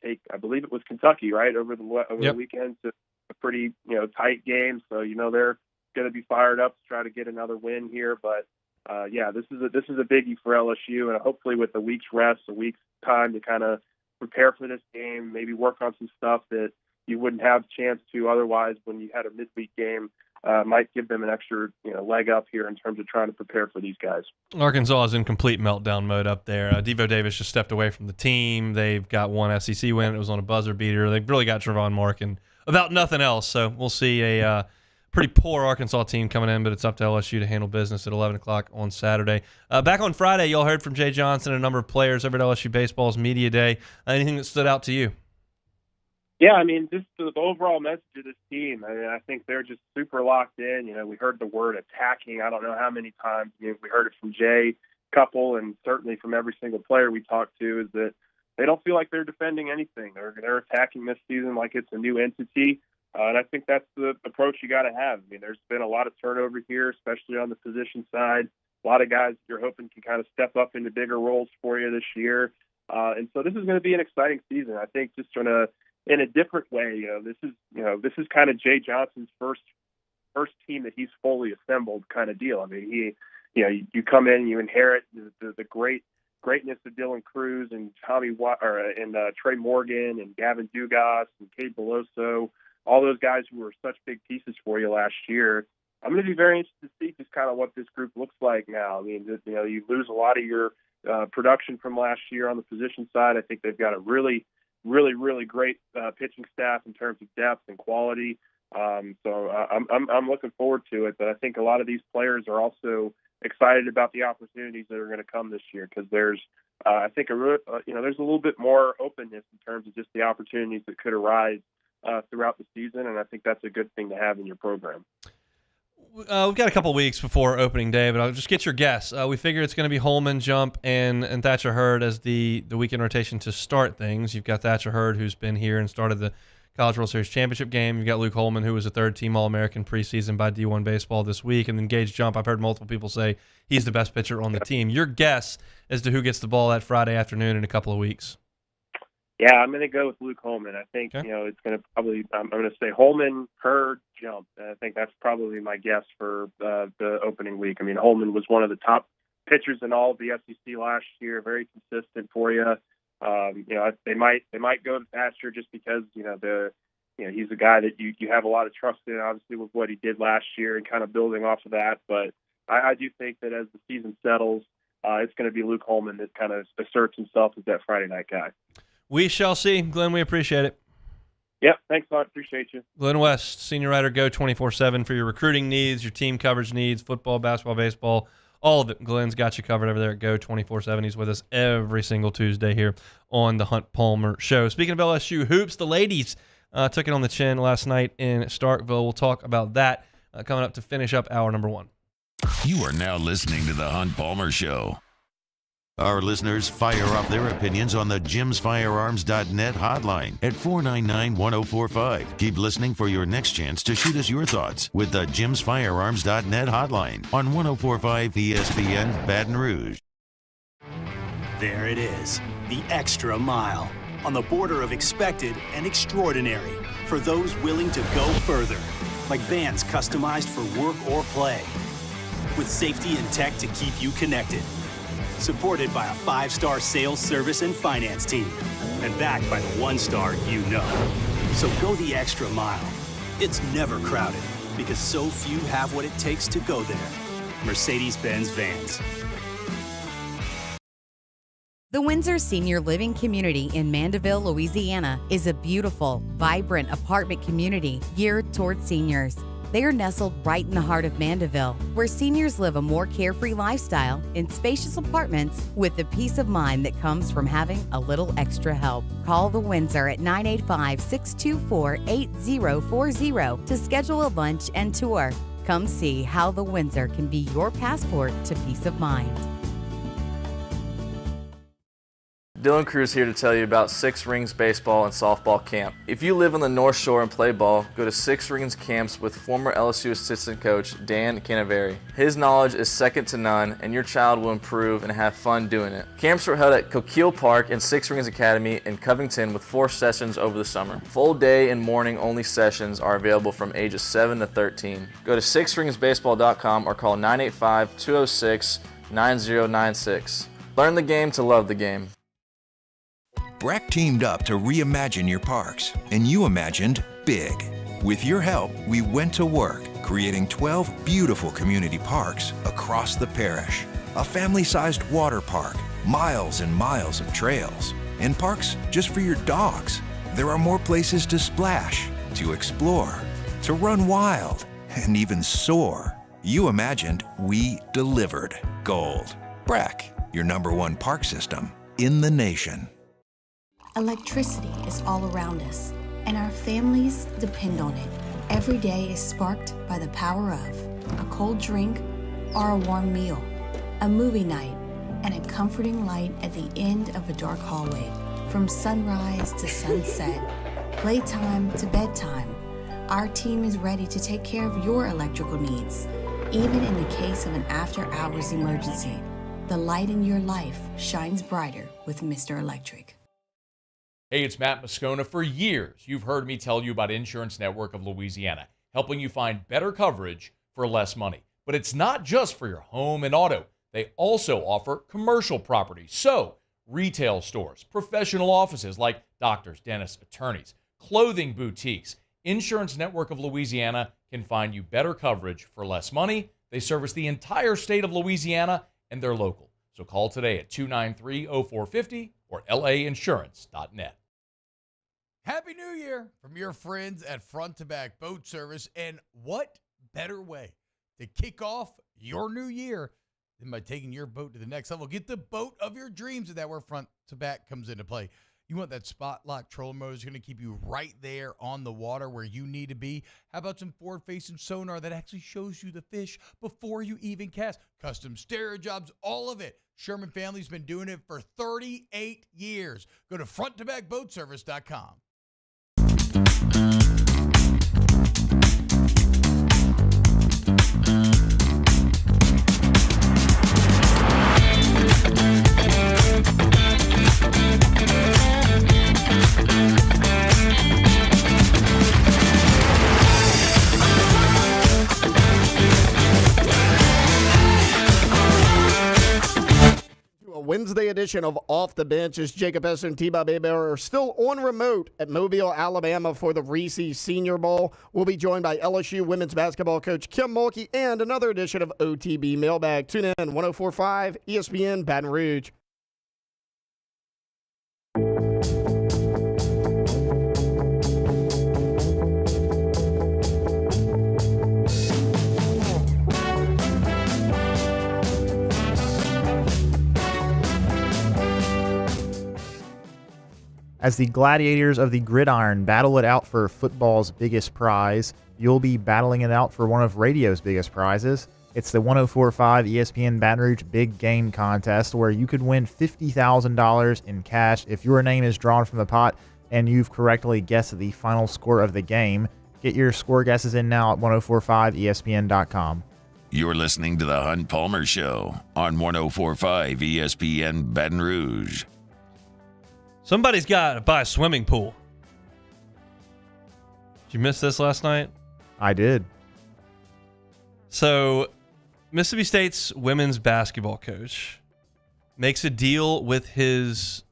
take, I believe it was Kentucky, right, over the weekend, to a pretty tight game. So they're going to be fired up to try to get another win here. But this is a biggie for LSU, and hopefully with a week's rest, a week's time to kind of prepare for this game, maybe work on some stuff that you wouldn't have a chance to otherwise when you had a midweek game. Might give them an extra leg up here in terms of trying to prepare for these guys. Arkansas is in complete meltdown mode up there. Devo Davis just stepped away from the team. They've got one SEC win. It was on a buzzer beater. They've really got Trevon Markin about nothing else. So we'll see a pretty poor Arkansas team coming in, but it's up to LSU to handle business at 11 o'clock on Saturday. Back on Friday, y'all heard from Jay Johnson and a number of players over at LSU Baseball's Media Day. Anything that stood out to you? Yeah, I mean, just the overall message of this team, I think they're just super locked in. We heard the word attacking I don't know how many times. We heard it from Jay a couple, and certainly from every single player we talked to, is that they don't feel like they're defending anything. They're attacking this season like it's a new entity, and I think that's the approach you got to have. I mean, there's been a lot of turnover here, especially on the position side. A lot of guys you're hoping can kind of step up into bigger roles for you this year, and so this is going to be an exciting season. I think just in a different way, this is kind of Jay Johnson's first team that he's fully assembled kind of deal. I mean, you come in, you inherit the greatness of Dylan Cruz and Trey Morgan and Gavin Dugas and Cade Beloso, all those guys who were such big pieces for you last year. I'm going to be very interested to see just kind of what this group looks like now. I mean, you lose a lot of your production from last year on the position side. I think they've got a really great pitching staff in terms of depth and quality. So I'm looking forward to it. But I think a lot of these players are also excited about the opportunities that are going to come this year, because there's there's a little bit more openness in terms of just the opportunities that could arise throughout the season, and I think that's a good thing to have in your program. We've got a couple weeks before opening day, but I'll just get your guess. We figure it's going to be Holman, Jump, and Thatcher Hurd as the weekend rotation to start things. You've got Thatcher Hurd, who's been here and started the College World Series championship game. You've got Luke Holman, who was a third-team All-American preseason by D1 Baseball this week. And then Gage Jump, I've heard multiple people say he's the best pitcher on the team. Your guess as to who gets the ball that Friday afternoon in a couple of weeks? Yeah, I'm going to go with Luke Holman. I think, it's going to probably – I'm going to say Holman, Hurd, Jump. I think that's probably my guess for the opening week. I mean, Holman was one of the top pitchers in all of the SEC last year, very consistent for you. They might go to Thatcher just because, he's a guy that you have a lot of trust in, obviously, with what he did last year and kind of building off of that. But I do think that as the season settles, it's going to be Luke Holman that kind of asserts himself as that Friday night guy. We shall see. Glenn, we appreciate it. Yep, thanks a lot. Appreciate you. Glenn West, senior writer, Go 24/7 for your recruiting needs, your team coverage needs, football, basketball, baseball, all of it. Glenn's got you covered over there at Go 24/7. He's with us every single Tuesday here on the Hunt Palmer Show. Speaking of LSU hoops, the ladies took it on the chin last night in Starkville. We'll talk about that coming up to finish up hour number one. You are now listening to the Hunt Palmer Show. Our listeners fire up their opinions on the jimsfirearms.net hotline at 499-1045. Keep listening for your next chance to shoot us your thoughts with the jimsfirearms.net hotline on 1045 ESPN Baton Rouge. There it is, the extra mile, on the border of expected and extraordinary for those willing to go further, like vans customized for work or play, with safety and tech to keep you connected. Supported by a 5-star sales, service, and finance team. And backed by the 1-star you know. So go the extra mile. It's never crowded because so few have what it takes to go there. Mercedes-Benz Vans. The Windsor Senior Living Community in Mandeville, Louisiana is a beautiful, vibrant apartment community geared toward seniors. They are nestled right in the heart of Mandeville, where seniors live a more carefree lifestyle in spacious apartments with the peace of mind that comes from having a little extra help. Call the Windsor at 985-624-8040 to schedule a lunch and tour. Come see how the Windsor can be your passport to peace of mind. Dylan Cruz here to tell you about Six Rings Baseball and Softball Camp. If you live on the North Shore and play ball, go to Six Rings Camps with former LSU assistant coach Dan Canaveri. His knowledge is second to none, and your child will improve and have fun doing it. Camps were held at Coquille Park and Six Rings Academy in Covington with 4 sessions over the summer. Full day and morning only sessions are available from ages 7 to 13. Go to sixringsbaseball.com or call 985-206-9096. Learn the game to love the game. Breck teamed up to reimagine your parks, and you imagined big. With your help, we went to work, creating 12 beautiful community parks across the parish. A family-sized water park, miles and miles of trails, and parks just for your dogs. There are more places to splash, to explore, to run wild, and even soar. You imagined, we delivered gold. Breck, your #1 park system in the nation. Electricity is all around us, and our families depend on it. Every day is sparked by the power of a cold drink or a warm meal, a movie night, and a comforting light at the end of a dark hallway. From sunrise to sunset, playtime to bedtime, our team is ready to take care of your electrical needs. Even in the case of an after-hours emergency, the light in your life shines brighter with Mr. Electric. Hey, it's Matt Moscona. For years, you've heard me tell you about Insurance Network of Louisiana, helping you find better coverage for less money. But it's not just for your home and auto. They also offer commercial property. So, retail stores, professional offices like doctors, dentists, attorneys, clothing boutiques. Insurance Network of Louisiana can find you better coverage for less money. They service the entire state of Louisiana, and they're local. So call today at 293-0450 or lainsurance.net. Happy New Year from your friends at Front to Back Boat Service. And what better way to kick off your new year than by taking your boat to the next level? Get the boat of your dreams, and that's where Front to Back comes into play. You want that spot lock trolling motor that's going to keep you right there on the water where you need to be. How about some forward-facing sonar that actually shows you the fish before you even cast? Custom stereo jobs, all of it. Sherman family's been doing it for 38 years. Go to fronttobackboatservice.com. A Wednesday edition of Off the Bench as Jacob Esser and T-Bob Hebert are still on remote at Mobile, Alabama for the Reese Senior Bowl. We'll be joined by LSU women's basketball coach Kim Mulkey and another edition of OTB Mailbag. Tune in 104.5 ESPN Baton Rouge. As the gladiators of the gridiron battle it out for football's biggest prize, you'll be battling it out for one of radio's biggest prizes. It's the 104.5 ESPN Baton Rouge Big Game Contest, where you could win $50,000 in cash if your name is drawn from the pot and you've correctly guessed the final score of the game. Get your score guesses in now at 1045ESPN.com. You're listening to The Hunt Palmer Show on 104.5 ESPN Baton Rouge. Somebody's got to buy a swimming pool. Did you miss this last night? I did. So, Mississippi State's women's basketball coach makes a deal with his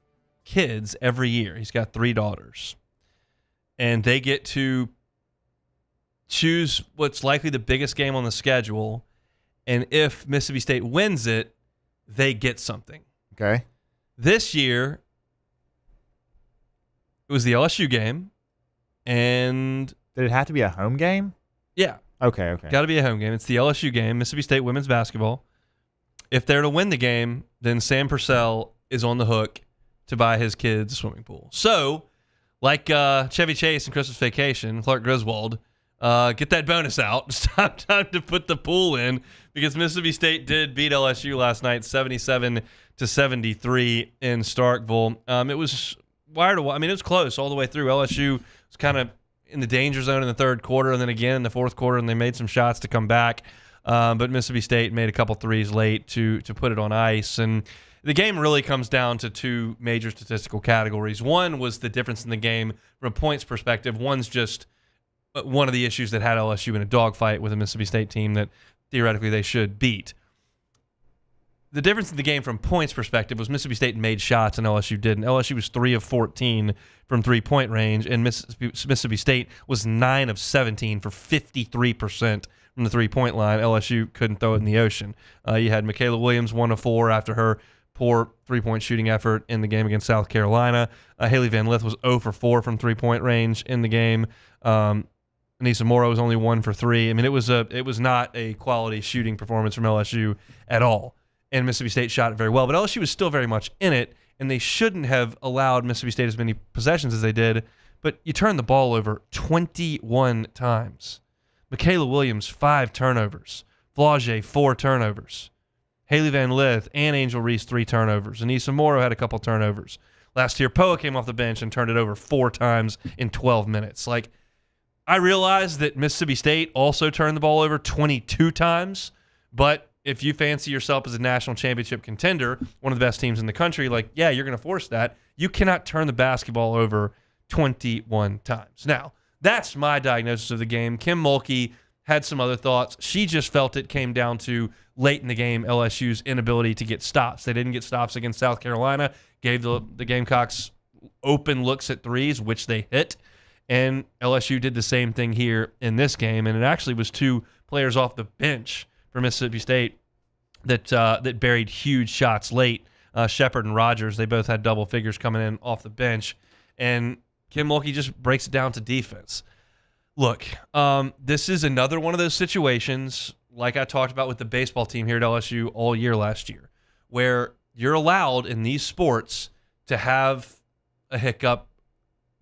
kids every year. He's got 3 daughters. And they get to choose what's likely the biggest game on the schedule. And if Mississippi State wins it, they get something. Okay. This year, it was the LSU game, and... Did it have to be a home game? Yeah. Okay. Got to be a home game. It's the LSU game, Mississippi State women's basketball. If they're to win the game, then Sam Purcell is on the hook to buy his kids a swimming pool. So, like Chevy Chase and Christmas Vacation, Clark Griswold, get that bonus out. It's time to put the pool in, because Mississippi State did beat LSU last night 77 73 in Starkville. It was wire to wire. I mean, it was close all the way through. LSU was kind of in the danger zone in the third quarter, and then again in the fourth quarter, and they made some shots to come back. But Mississippi State made a couple threes late to put it on ice. And the game really comes down to two major statistical categories. One was the difference in the game from a points perspective. One's just one of the issues that had LSU in a dogfight with a Mississippi State team that theoretically they should beat. The difference in the game from points perspective was Mississippi State made shots and LSU didn't. LSU was 3 of 14 from three-point range, and Mississippi State was 9 of 17 for 53% from the three-point line. LSU couldn't throw it in the ocean. You had Michaela Williams 1 of 4 after her poor three-point shooting effort in the game against South Carolina. Haley Van Lith was 0 for 4 from three-point range in the game. Anissa Morrow was only 1 for 3. I mean, it was not a quality shooting performance from LSU at all. And Mississippi State shot it very well. But LSU was still very much in it, and they shouldn't have allowed Mississippi State as many possessions as they did. But you turned the ball over 21 times. Michaela Williams, 5 turnovers. Flaugier, 4 turnovers. Haley Van Lith and Angel Reese, 3 turnovers. Anissa Morrow had a couple turnovers. Last year, Poa came off the bench and turned it over 4 times in 12 minutes. Like, I realize that Mississippi State also turned the ball over 22 times, but if you fancy yourself as a national championship contender, one of the best teams in the country, like, yeah, you're going to force that. You cannot turn the basketball over 21 times. Now, that's my diagnosis of the game. Kim Mulkey had some other thoughts. She just felt it came down to late in the game LSU's inability to get stops. They didn't get stops against South Carolina, gave the Gamecocks open looks at threes, which they hit, and LSU did the same thing here in this game, and it actually was 2 players off the bench for Mississippi State that buried huge shots late. Shepard and Rogers, they both had double figures coming in off the bench, and Kim Mulkey just breaks it down to defense. Look, this is another one of those situations, like I talked about with the baseball team here at LSU all year last year, where you're allowed in these sports to have a hiccup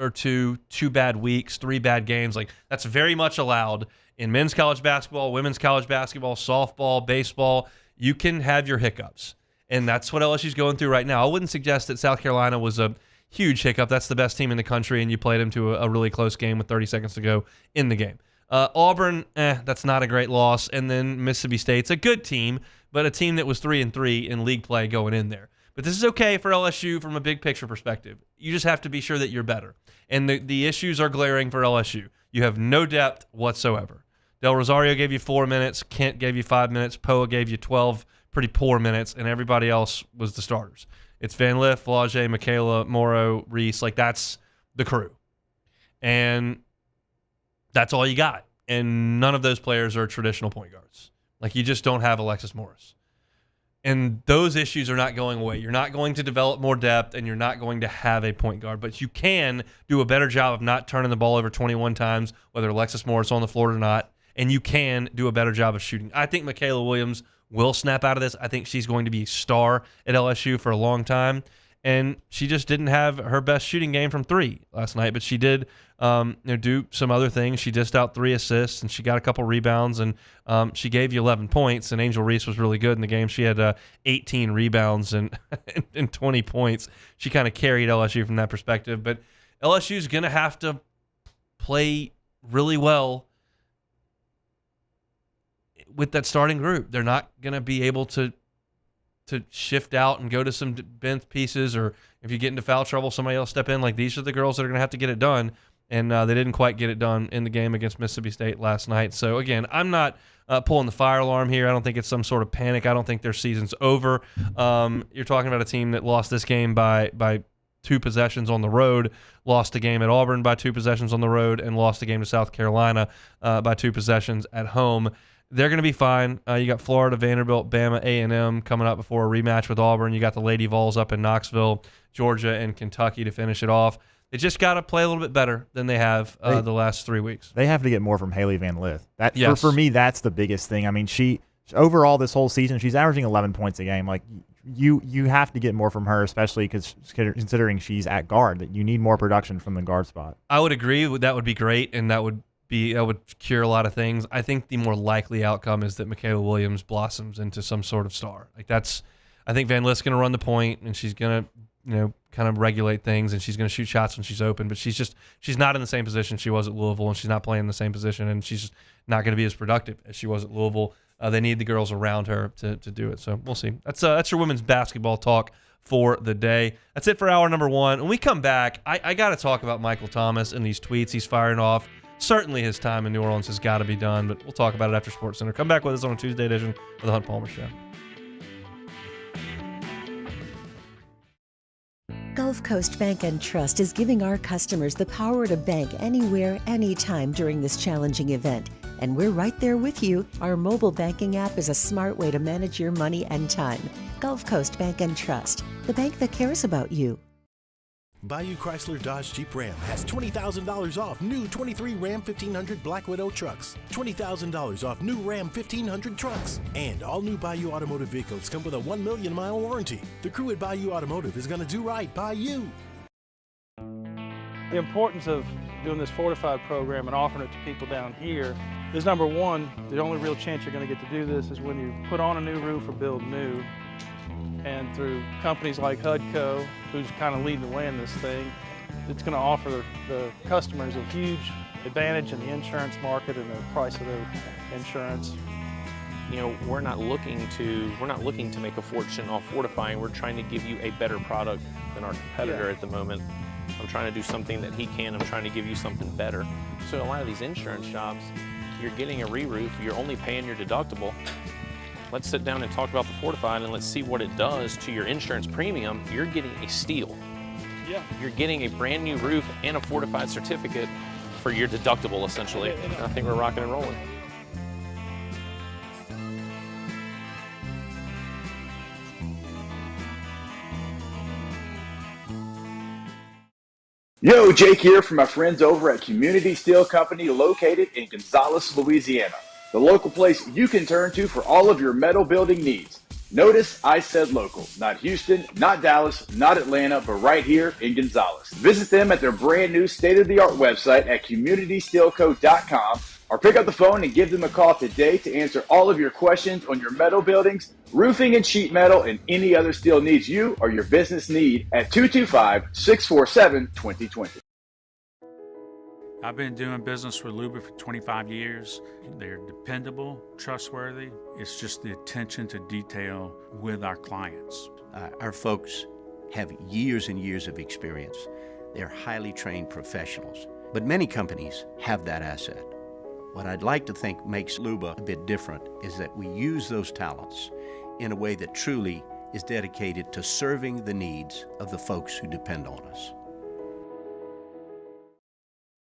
or 2 bad weeks, 3 bad games. Like, that's very much allowed in men's college basketball, women's college basketball, softball, baseball. You can have your hiccups, and that's what LSU's going through right now. I wouldn't suggest that South Carolina was a huge hiccup. That's the best team in the country, and you played them to a really close game with 30 seconds to go in the game. Auburn, that's not a great loss, and then Mississippi State's a good team, but a team that was 3-3 in league play going in there. But this is okay for LSU from a big picture perspective. You just have to be sure that you're better, and the issues are glaring for LSU. You have no depth whatsoever. Del Rosario gave you 4 minutes. Kent gave you 5 minutes. Poa gave you 12 pretty poor minutes, and everybody else was the starters. It's Van Lith, Flaugier, Michaela, Morrow, Reese. Like, that's the crew. And that's all you got. And none of those players are traditional point guards. Like, you just don't have Alexis Morris. And those issues are not going away. You're not going to develop more depth, and you're not going to have a point guard. But you can do a better job of not turning the ball over 21 times, whether Alexis Morris is on the floor or not. And you can do a better job of shooting. I think Michaela Williams will snap out of this. I think she's going to be a star at LSU for a long time. And she just didn't have her best shooting game from 3 last night, but she did do some other things. She dished out 3 assists, and she got a couple rebounds, and she gave you 11 points, and Angel Reese was really good in the game. She had 18 rebounds and 20 points. She kind of carried LSU from that perspective. But LSU's going to have to play really well with that starting group. They're not going to be able to shift out and go to some bench pieces, or if you get into foul trouble, somebody else step in. Like, these are the girls that are going to have to get it done, and they didn't quite get it done in the game against Mississippi State last night. So, again, I'm not pulling the fire alarm here. I don't think it's some sort of panic. I don't think their season's over. You're talking about a team that lost this game by 2 possessions on the road, lost a game at Auburn by 2 possessions on the road, and lost a game to South Carolina by 2 possessions at home. They're going to be fine. You got Florida, Vanderbilt, Bama, A&M coming up before a rematch with Auburn. You got the Lady Vols up in Knoxville, Georgia, and Kentucky to finish it off. They just got to play a little bit better than they have the last 3 weeks. They have to get more from Haley Van Lith. Yes. For me, that's the biggest thing. I mean, she overall this whole season, she's averaging 11 points a game. Like, you have to get more from her, especially because considering she's at guard, that you need more production from the guard spot. I would agree. That would be great, and that would cure a lot of things. I think the more likely outcome is that Michaela Williams blossoms into some sort of star. Like, that's I think Van List's going to run the point, and she's going to, kind of regulate things, and she's going to shoot shots when she's open. But she's not in the same position she was at Louisville, and she's not playing in the same position, and she's just not going to be as productive as she was at Louisville. They need the girls around her to do it. So we'll see. That's your women's basketball talk for the day. That's it for hour number 1. When we come back, I got to talk about Michael Thomas and these tweets he's firing off. Certainly his time in New Orleans has got to be done, but we'll talk about it after SportsCenter. Come back with us on a Tuesday edition of the Hunt Palmer Show. Gulf Coast Bank and Trust is giving our customers the power to bank anywhere, anytime during this challenging event. And we're right there with you. Our mobile banking app is a smart way to manage your money and time. Gulf Coast Bank and Trust, the bank that cares about you. Bayou Chrysler Dodge Jeep Ram has $20,000 off new 23 Ram 1500 Black Widow trucks, $20,000 off new Ram 1500 trucks, and all new Bayou Automotive vehicles come with a 1 million mile warranty. The crew at Bayou Automotive is going to do right by you. The importance of doing this Fortified program and offering it to people down here is, number one, the only real chance you're going to get to do this is when you put on a new roof or build new. And through companies like HUDCO, who's kind of leading the way in this thing, it's going to offer the customers a huge advantage in the insurance market and the price of their insurance. We're not looking to make a fortune off fortifying. We're trying to give you a better product than our competitor at the moment. I'm trying to do something that he can. I'm trying to give you something better. So a lot of these insurance shops, you're getting a re-roof, you're only paying your deductible. Let's sit down and talk about the Fortified and let's see what it does to your insurance premium. You're getting a steal. Yeah. You're getting a brand new roof and a Fortified certificate for your deductible, essentially. I think we're rocking and rolling. Yo, Jake here from my friends over at Community Steel Company located in Gonzales, Louisiana. The local place you can turn to for all of your metal building needs. Notice I said local, not Houston, not Dallas, not Atlanta, but right here in Gonzales. Visit them at their brand new state-of-the-art website at communitysteelco.com or pick up the phone and give them a call today to answer all of your questions on your metal buildings, roofing and sheet metal, and any other steel needs you or your business need at 225-647-2020. I've been doing business with Luba for 25 years. They're dependable, trustworthy. It's just the attention to detail with our clients. Our folks have years and years of experience. They're highly trained professionals, but many companies have that asset. What I'd like to think makes Luba a bit different is that we use those talents in a way that truly is dedicated to serving the needs of the folks who depend on us.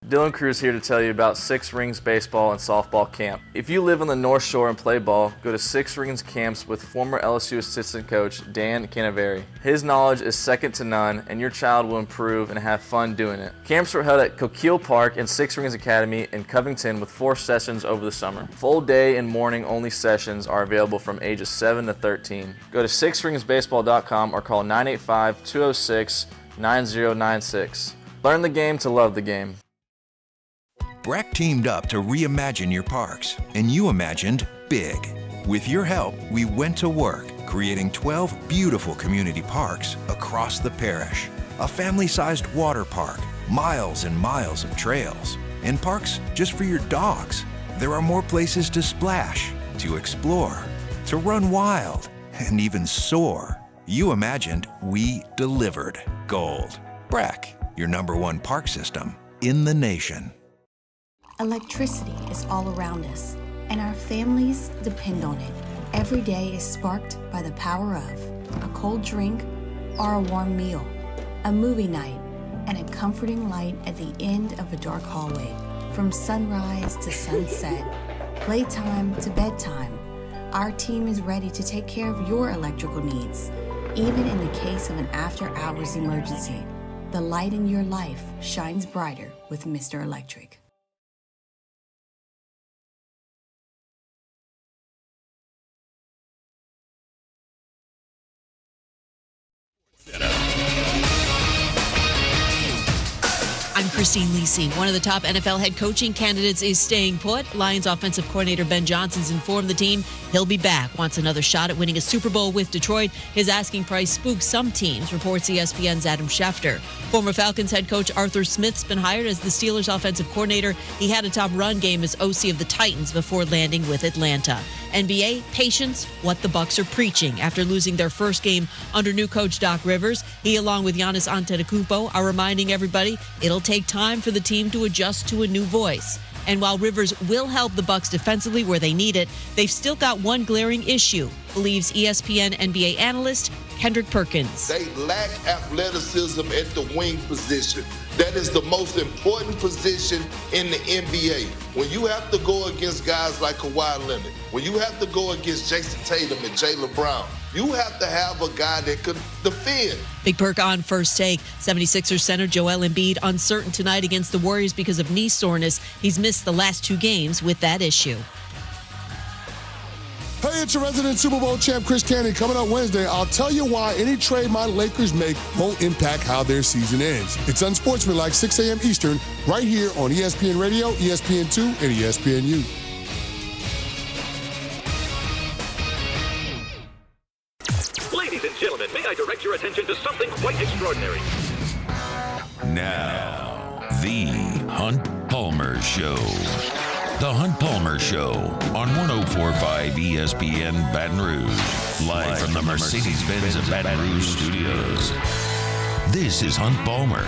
Dylan Cruz here to tell you about Six Rings Baseball and Softball Camp. If you live on the North Shore and play ball, go to Six Rings Camps with former LSU assistant coach Dan Canaveri. His knowledge is second to none, and your child will improve and have fun doing it. Camps were held at Coquille Park and Six Rings Academy in Covington with 4 sessions over the summer. Full day and morning only sessions are available from ages 7 to 13. Go to sixringsbaseball.com or call 985-206-9096. Learn the game to love the game. Breck teamed up to reimagine your parks, and you imagined big. With your help, we went to work, creating 12 beautiful community parks across the parish. A family-sized water park, miles and miles of trails, and parks just for your dogs. There are more places to splash, to explore, to run wild, and even soar. You imagined, we delivered. Gold. Breck, your #1 park system in the nation. Electricity is all around us, and our families depend on it. Every day is sparked by the power of a cold drink or a warm meal, a movie night, and a comforting light at the end of a dark hallway. From sunrise to sunset, playtime to bedtime, our team is ready to take care of your electrical needs, even in the case of an after-hours emergency. The light in your life shines brighter with Mr. Electric. I'm Christine Lisi. One of the top NFL head coaching candidates is staying put. Lions offensive coordinator Ben Johnson's informed the team he'll be back. Wants another shot at winning a Super Bowl with Detroit. His asking price spooks some teams, reports ESPN's Adam Schefter. Former Falcons head coach Arthur Smith's been hired as the Steelers offensive coordinator. He had a top run game as OC of the Titans before landing with Atlanta. NBA, patience, what the Bucks are preaching. After losing their first game under new coach Doc Rivers, he, along with Giannis Antetokounmpo, are reminding everybody it'll take time for the team to adjust to a new voice. And while Rivers will help the Bucks defensively where they need it, they've still got one glaring issue, believes ESPN NBA analyst Kendrick Perkins. They lack athleticism at the wing position. That is the most important position in the NBA. When you have to go against guys like Kawhi Leonard, when you have to go against Jason Tatum and Jaylen Brown, you have to have a guy that could defend. Big Perk on First Take. 76ers center Joel Embiid uncertain tonight against the Warriors because of knee soreness. He's missed the last 2 games with that issue. Hey, it's your resident Super Bowl champ, Chris Cannon. Coming up Wednesday, I'll tell you why any trade my Lakers make won't impact how their season ends. It's unsportsmanlike, 6 a.m. Eastern, right here on ESPN Radio, ESPN2, and ESPNU. Ladies and gentlemen, may I direct your attention to something quite extraordinary? Now, the Hunt Palmer Show. The Hunt Palmer Show on 104.5 ESPN Baton Rouge. Live from the Mercedes-Benz of Baton Rouge studios. This is Hunt Palmer.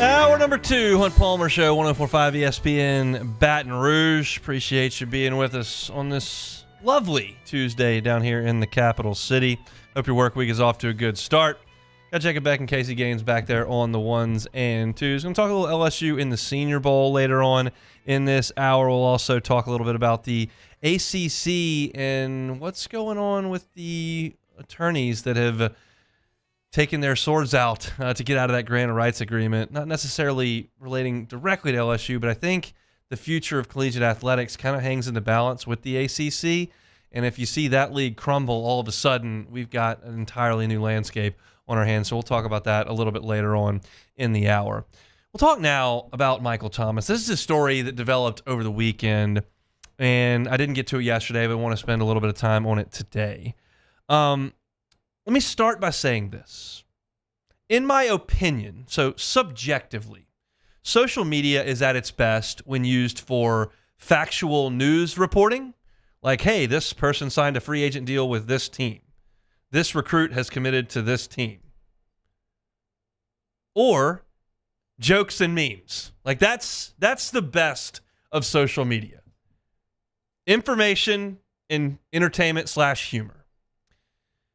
Hour number 2, Hunt Palmer Show, 104.5 ESPN Baton Rouge. Appreciate you being with us on this lovely Tuesday down here in the capital city. Hope your work week is off to a good start. Got Jacob Beck and Casey Gaines back there on the 1s and 2s. Going to talk a little LSU in the Senior Bowl later on in this hour. We'll also talk a little bit about the ACC and what's going on with the attorneys that have taken their swords out to get out of that grant of rights agreement. Not necessarily relating directly to LSU, but I think the future of collegiate athletics kind of hangs in the balance with the ACC. And if you see that league crumble, all of a sudden we've got an entirely new landscape on our hands. So we'll talk about that a little bit later on in the hour. We'll talk now about Michael Thomas. This is a story that developed over the weekend, and I didn't get to it yesterday, but I want to spend a little bit of time on it today. Let me start by saying this. In my opinion, so subjectively, social media is at its best when used for factual news reporting. Like, hey, this person signed a free agent deal with this team. This recruit has committed to this team. Or jokes and memes. Like that's the best of social media. Information and entertainment / humor.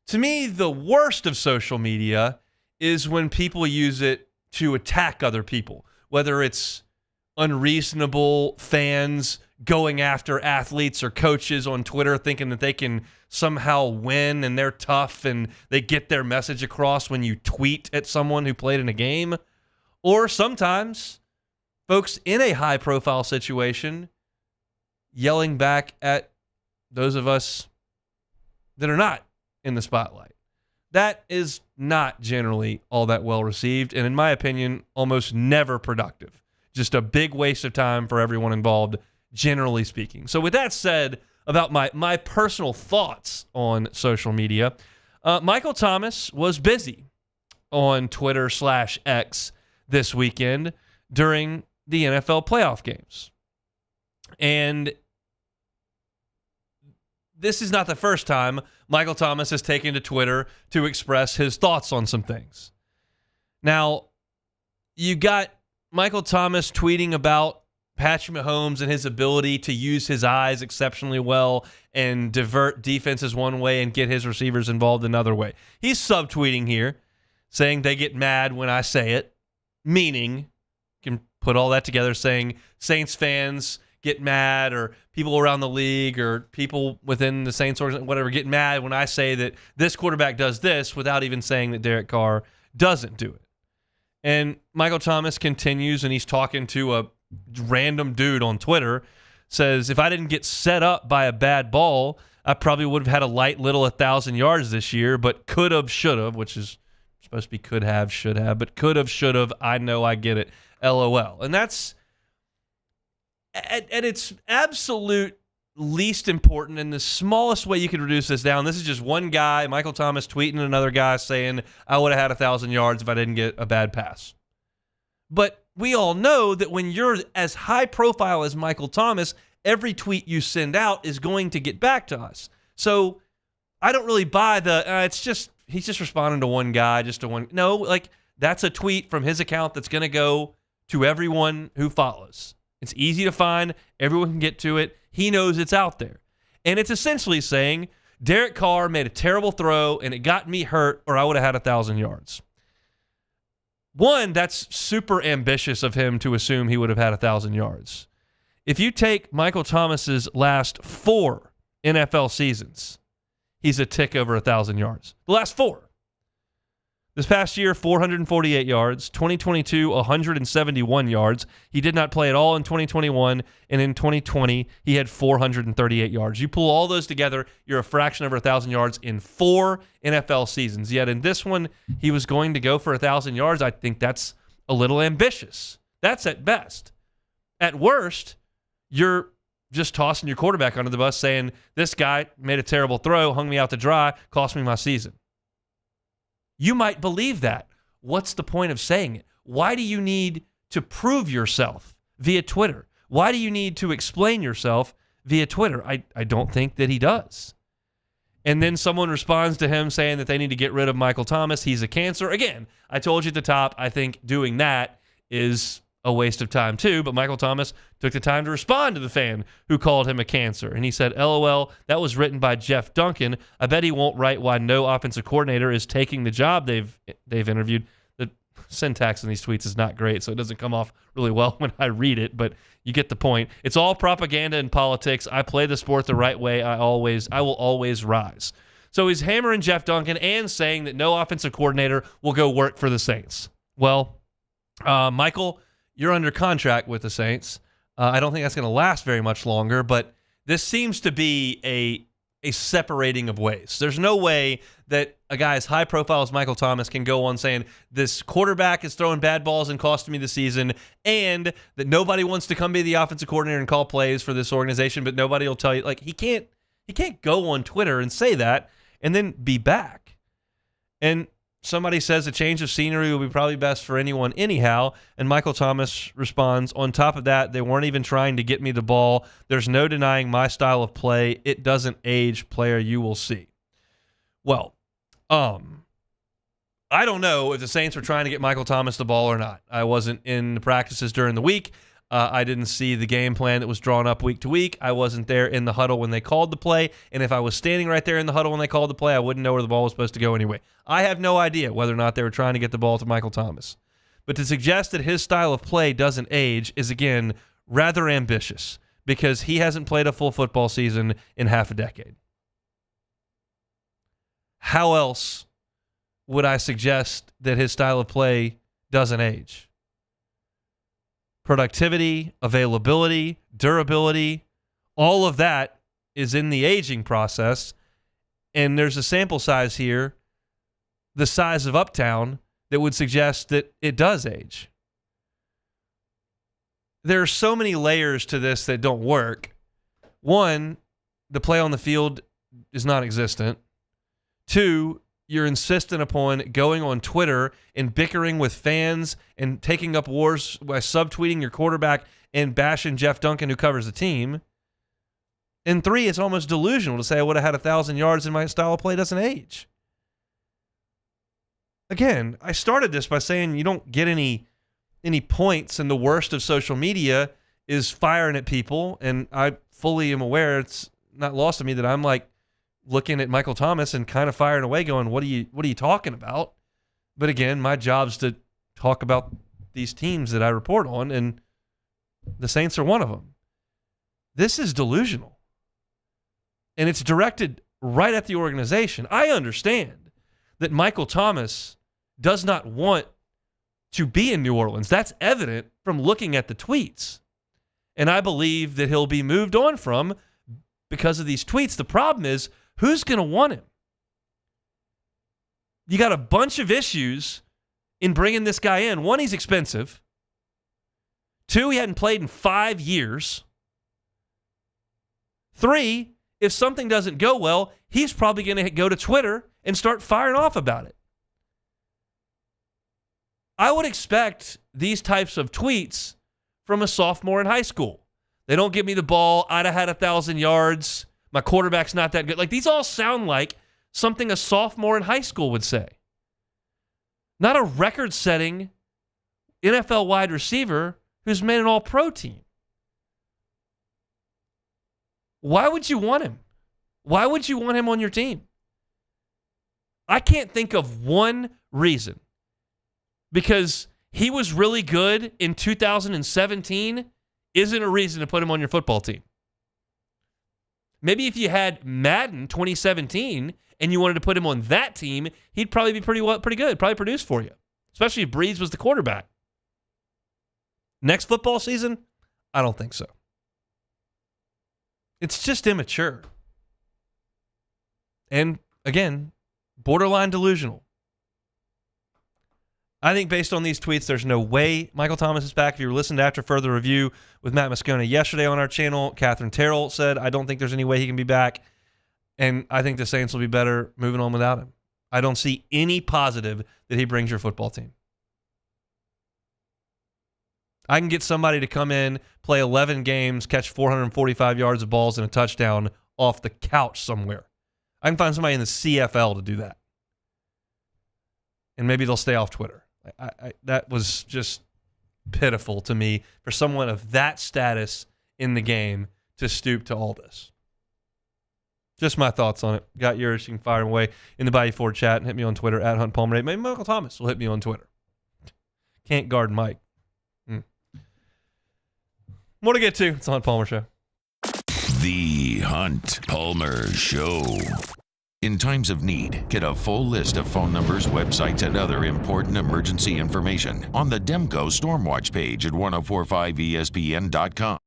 To me, the worst of social media is when people use it to attack other people, whether it's unreasonable fans going after athletes or coaches on Twitter thinking that they can somehow win and they're tough and they get their message across when you tweet at someone who played in a game. Or sometimes folks in a high-profile situation yelling back at those of us that are not in the spotlight. That is not generally all that well received, and in my opinion, almost never productive. Just a big waste of time for everyone involved, generally speaking. So with that said, about my personal thoughts on social media, Michael Thomas was busy on Twitter /X this weekend during the NFL playoff games. And this is not the first time Michael Thomas has taken to Twitter to express his thoughts on some things. Now, you got Michael Thomas tweeting about Patrick Mahomes and his ability to use his eyes exceptionally well and divert defenses one way and get his receivers involved another way. He's subtweeting here, saying they get mad when I say it, meaning, you can put all that together, saying Saints fans get mad, or people around the league or people within the Saints or whatever get mad when I say that this quarterback does this, without even saying that Derek Carr doesn't do it. And Michael Thomas continues, and he's talking to a random dude on Twitter, says, if I didn't get set up by a bad ball, I probably would have had a light little 1,000 yards this year, but could have, should have, which is supposed to be could have, should have, but could have, should have. I know, I get it. LOL. And that's at its absolute least important and the smallest way you could reduce this down. This is just one guy, Michael Thomas, tweeting another guy saying, I would have had 1,000 yards if I didn't get a bad pass. But we all know that when you're as high profile as Michael Thomas, every tweet you send out is going to get back to us. So I don't really buy it's just, he's just responding to one guy, just to one. No, like that's a tweet from his account that's going to go to everyone who follows. It's easy to find. Everyone can get to it. He knows it's out there. And it's essentially saying, Derek Carr made a terrible throw and it got me hurt or I would have had 1,000 yards. One, that's super ambitious of him to assume he would have had 1,000 yards. If you take Michael Thomas's last 4 NFL seasons, he's a tick over 1,000 yards. The last 4. This past year, 448 yards. 2022, 171 yards. He did not play at all in 2021, and in 2020, he had 438 yards. You pull all those together, you're a fraction over 1,000 yards in 4 NFL seasons. Yet in this one, he was going to go for 1,000 yards. I think that's a little ambitious. That's at best. At worst, you're just tossing your quarterback under the bus saying, this guy made a terrible throw, hung me out to dry, cost me my season. You might believe that. What's the point of saying it? Why do you need to prove yourself via Twitter? Why do you need to explain yourself via Twitter? I don't think that he does. And then someone responds to him saying that they need to get rid of Michael Thomas. He's a cancer. Again, I told you at the top, I think doing that is a waste of time too, but Michael Thomas took the time to respond to the fan who called him a cancer. And he said, LOL, that was written by Jeff Duncan. I bet he won't write why no offensive coordinator is taking the job they've interviewed. The syntax in these tweets is not great, so it doesn't come off really well when I read it, but you get the point. It's all propaganda and politics. I play the sport the right way. I will always rise. So he's hammering Jeff Duncan and saying that no offensive coordinator will go work for the Saints. Well, Michael, you're under contract with the Saints. I don't think that's going to last very much longer, but this seems to be a separating of ways. There's no way that a guy as high profile as Michael Thomas can go on saying this quarterback is throwing bad balls and costing me the season, and that nobody wants to come be the offensive coordinator and call plays for this organization, but nobody will tell you. Like, he can't go on Twitter and say that and then be back. And somebody says a change of scenery will be probably best for anyone anyhow, and Michael Thomas responds, on top of that, they weren't even trying to get me the ball. There's no denying my style of play. It doesn't age, player, you will see. Well, I don't know if the Saints were trying to get Michael Thomas the ball or not. I wasn't in the practices during the week. I didn't see the game plan that was drawn up week to week. I wasn't there in the huddle when they called the play. And if I was standing right there in the huddle when they called the play, I wouldn't know where the ball was supposed to go anyway. I have no idea whether or not they were trying to get the ball to Michael Thomas. But to suggest that his style of play doesn't age is, again, rather ambitious because he hasn't played a full football season in half a decade. How else would I suggest that his style of play doesn't age? Productivity, availability, durability, all of that is in the aging process. And there's a sample size here, the size of Uptown, that would suggest that it does age. There are so many layers to this that don't work. One, the play on the field is non-existent. Two, you're insistent upon going on Twitter and bickering with fans and taking up wars by subtweeting your quarterback and bashing Jeff Duncan, who covers the team. And three, it's almost delusional to say I would have had 1,000 yards and my style of play doesn't age. Again, I started this by saying you don't get any points, and the worst of social media is firing at people. And I fully am aware, it's not lost to me that I'm like looking at Michael Thomas and kind of firing away going, what are you talking about? But again, my job's to talk about these teams that I report on, and the Saints are one of them. This is delusional. And it's directed right at the organization. I understand that Michael Thomas does not want to be in New Orleans. That's evident from looking at the tweets. And I believe that he'll be moved on from because of these tweets. The problem is, who's going to want him? You got a bunch of issues in bringing this guy in. One, he's expensive. Two, he hadn't played in 5 years. Three, if something doesn't go well, he's probably going to go to Twitter and start firing off about it. I would expect these types of tweets from a sophomore in high school. They don't give me the ball. I'd have had 1,000 yards. My quarterback's not that good. Like, these all sound like something a sophomore in high school would say. Not a record-setting NFL wide receiver who's made an all-pro team. Why would you want him? Why would you want him on your team? I can't think of one reason. Because he was really good in 2017 isn't a reason to put him on your football team. Maybe if you had Madden 2017 and you wanted to put him on that team, he'd probably be pretty good, probably produce for you, especially if Breeze was the quarterback. Next football season, I don't think so. It's just immature. And again, borderline delusional. I think based on these tweets, there's no way Michael Thomas is back. If you were listening to After Further Review with Matt Moscona yesterday on our channel, Catherine Terrell said, I don't think there's any way he can be back. And I think the Saints will be better moving on without him. I don't see any positive that he brings your football team. I can get somebody to come in, play 11 games, catch 445 yards of balls and a touchdown off the couch somewhere. I can find somebody in the CFL to do that. And maybe they'll stay off Twitter. That was just pitiful to me for someone of that status in the game to stoop to all this. Just my thoughts on it. Got yours. You can fire them away in the Bayou Ford chat and hit me on Twitter at Hunt Palmer. Maybe Michael Thomas will hit me on Twitter. Can't guard Mike. More to get to. It's the Hunt Palmer Show. The Hunt Palmer Show. In times of need, get a full list of phone numbers, websites, and other important emergency information on the Demco Stormwatch page at 1045ESPN.com.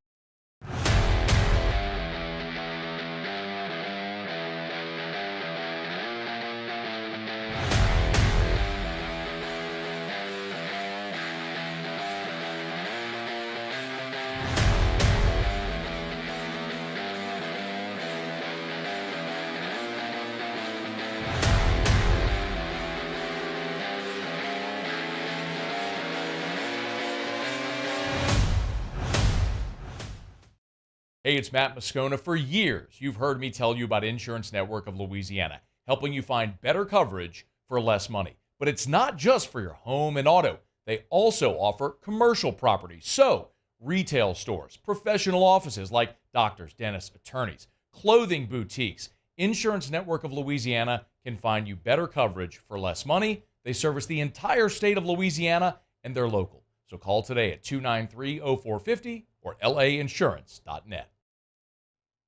Hey, it's Matt Moscona. For years, you've heard me tell you about Insurance Network of Louisiana, helping you find better coverage for less money. But it's not just for your home and auto. They also offer commercial property. So, retail stores, professional offices like doctors, dentists, attorneys, clothing boutiques. Insurance Network of Louisiana can find you better coverage for less money. They service the entire state of Louisiana, and they're local. So call today at 293-0450 or lainsurance.net.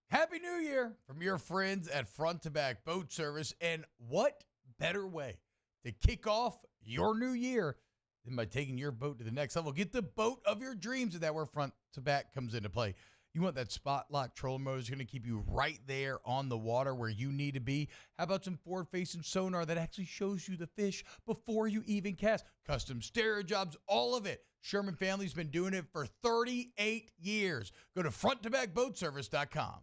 Happy New Year from your friends at Front to Back Boat Service. And what better way to kick off your new year than by taking your boat to the next level? Get the boat of your dreams, and that's where Front to Back comes into play. You want that spot lock trolling motor that's going to keep you right there on the water where you need to be. How about some forward-facing sonar that actually shows you the fish before you even cast? Custom stereo jobs, all of it. Sherman family's been doing it for 38 years. Go to fronttobackboatservice.com.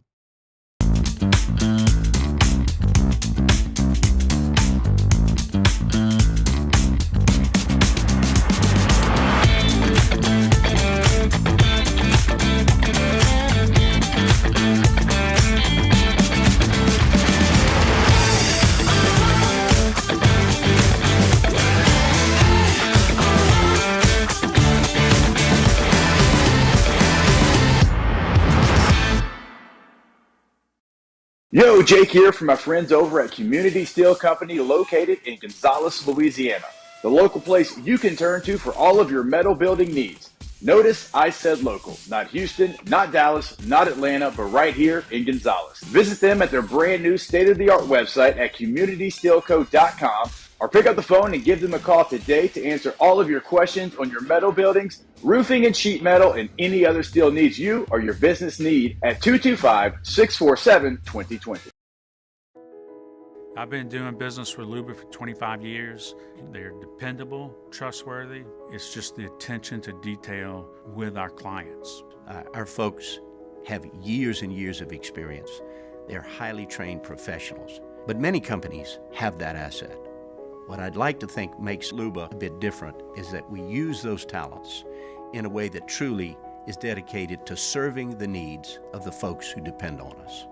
Yo, Jake here from my friends over at Community Steel Company located in Gonzales, Louisiana. The local place you can turn to for all of your metal building needs. Notice I said local, not Houston, not Dallas, not Atlanta, but right here in Gonzales. Visit them at their brand new state-of-the-art website at communitysteelco.com or pick up the phone and give them a call today to answer all of your questions on your metal buildings, roofing and sheet metal, and any other steel needs you or your business need at 225-647-2020. I've been doing business with Luba for 25 years. They're dependable, trustworthy. It's just the attention to detail with our clients. Our folks have years and years of experience. They're highly trained professionals. But many companies have that asset. What I'd like to think makes Luba a bit different is that we use those talents in a way that truly is dedicated to serving the needs of the folks who depend on us.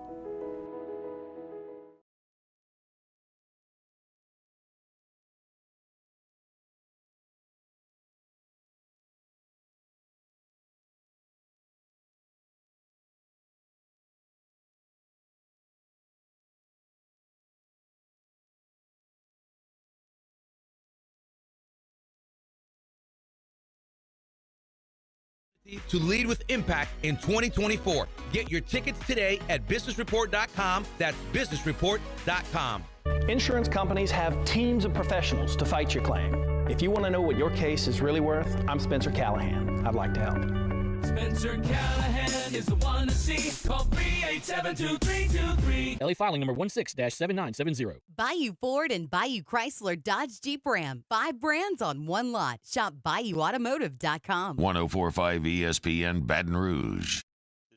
To lead with impact in 2024. Get your tickets today at businessreport.com. That's businessreport.com. Insurance companies have teams of professionals to fight your claim. If you want to know what your case is really worth, I'm Spencer Callahan. I'd like to help. Spencer Callahan is the one to see. Call 387-2323. LA filing number 16-7970. Bayou Ford and Bayou Chrysler Dodge Jeep Ram. 5 brands on one lot. Shop BayouAutomotive.com. 104.5 ESPN Baton Rouge.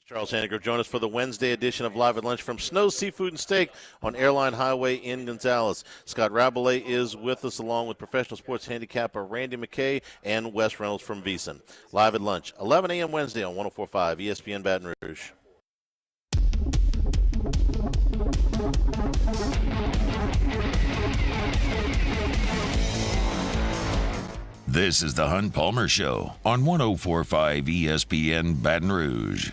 Charles Hanniger, join us for the Wednesday edition of Live at Lunch from Snow's Seafood and Steak on Airline Highway in Gonzales. Scott Rabelais is with us, along with professional sports handicapper Randy McKay and Wes Reynolds from VEASAN. Live at Lunch, 11 a.m. Wednesday on 104.5 ESPN Baton Rouge. This is the Hunt Palmer Show on 104.5 ESPN Baton Rouge.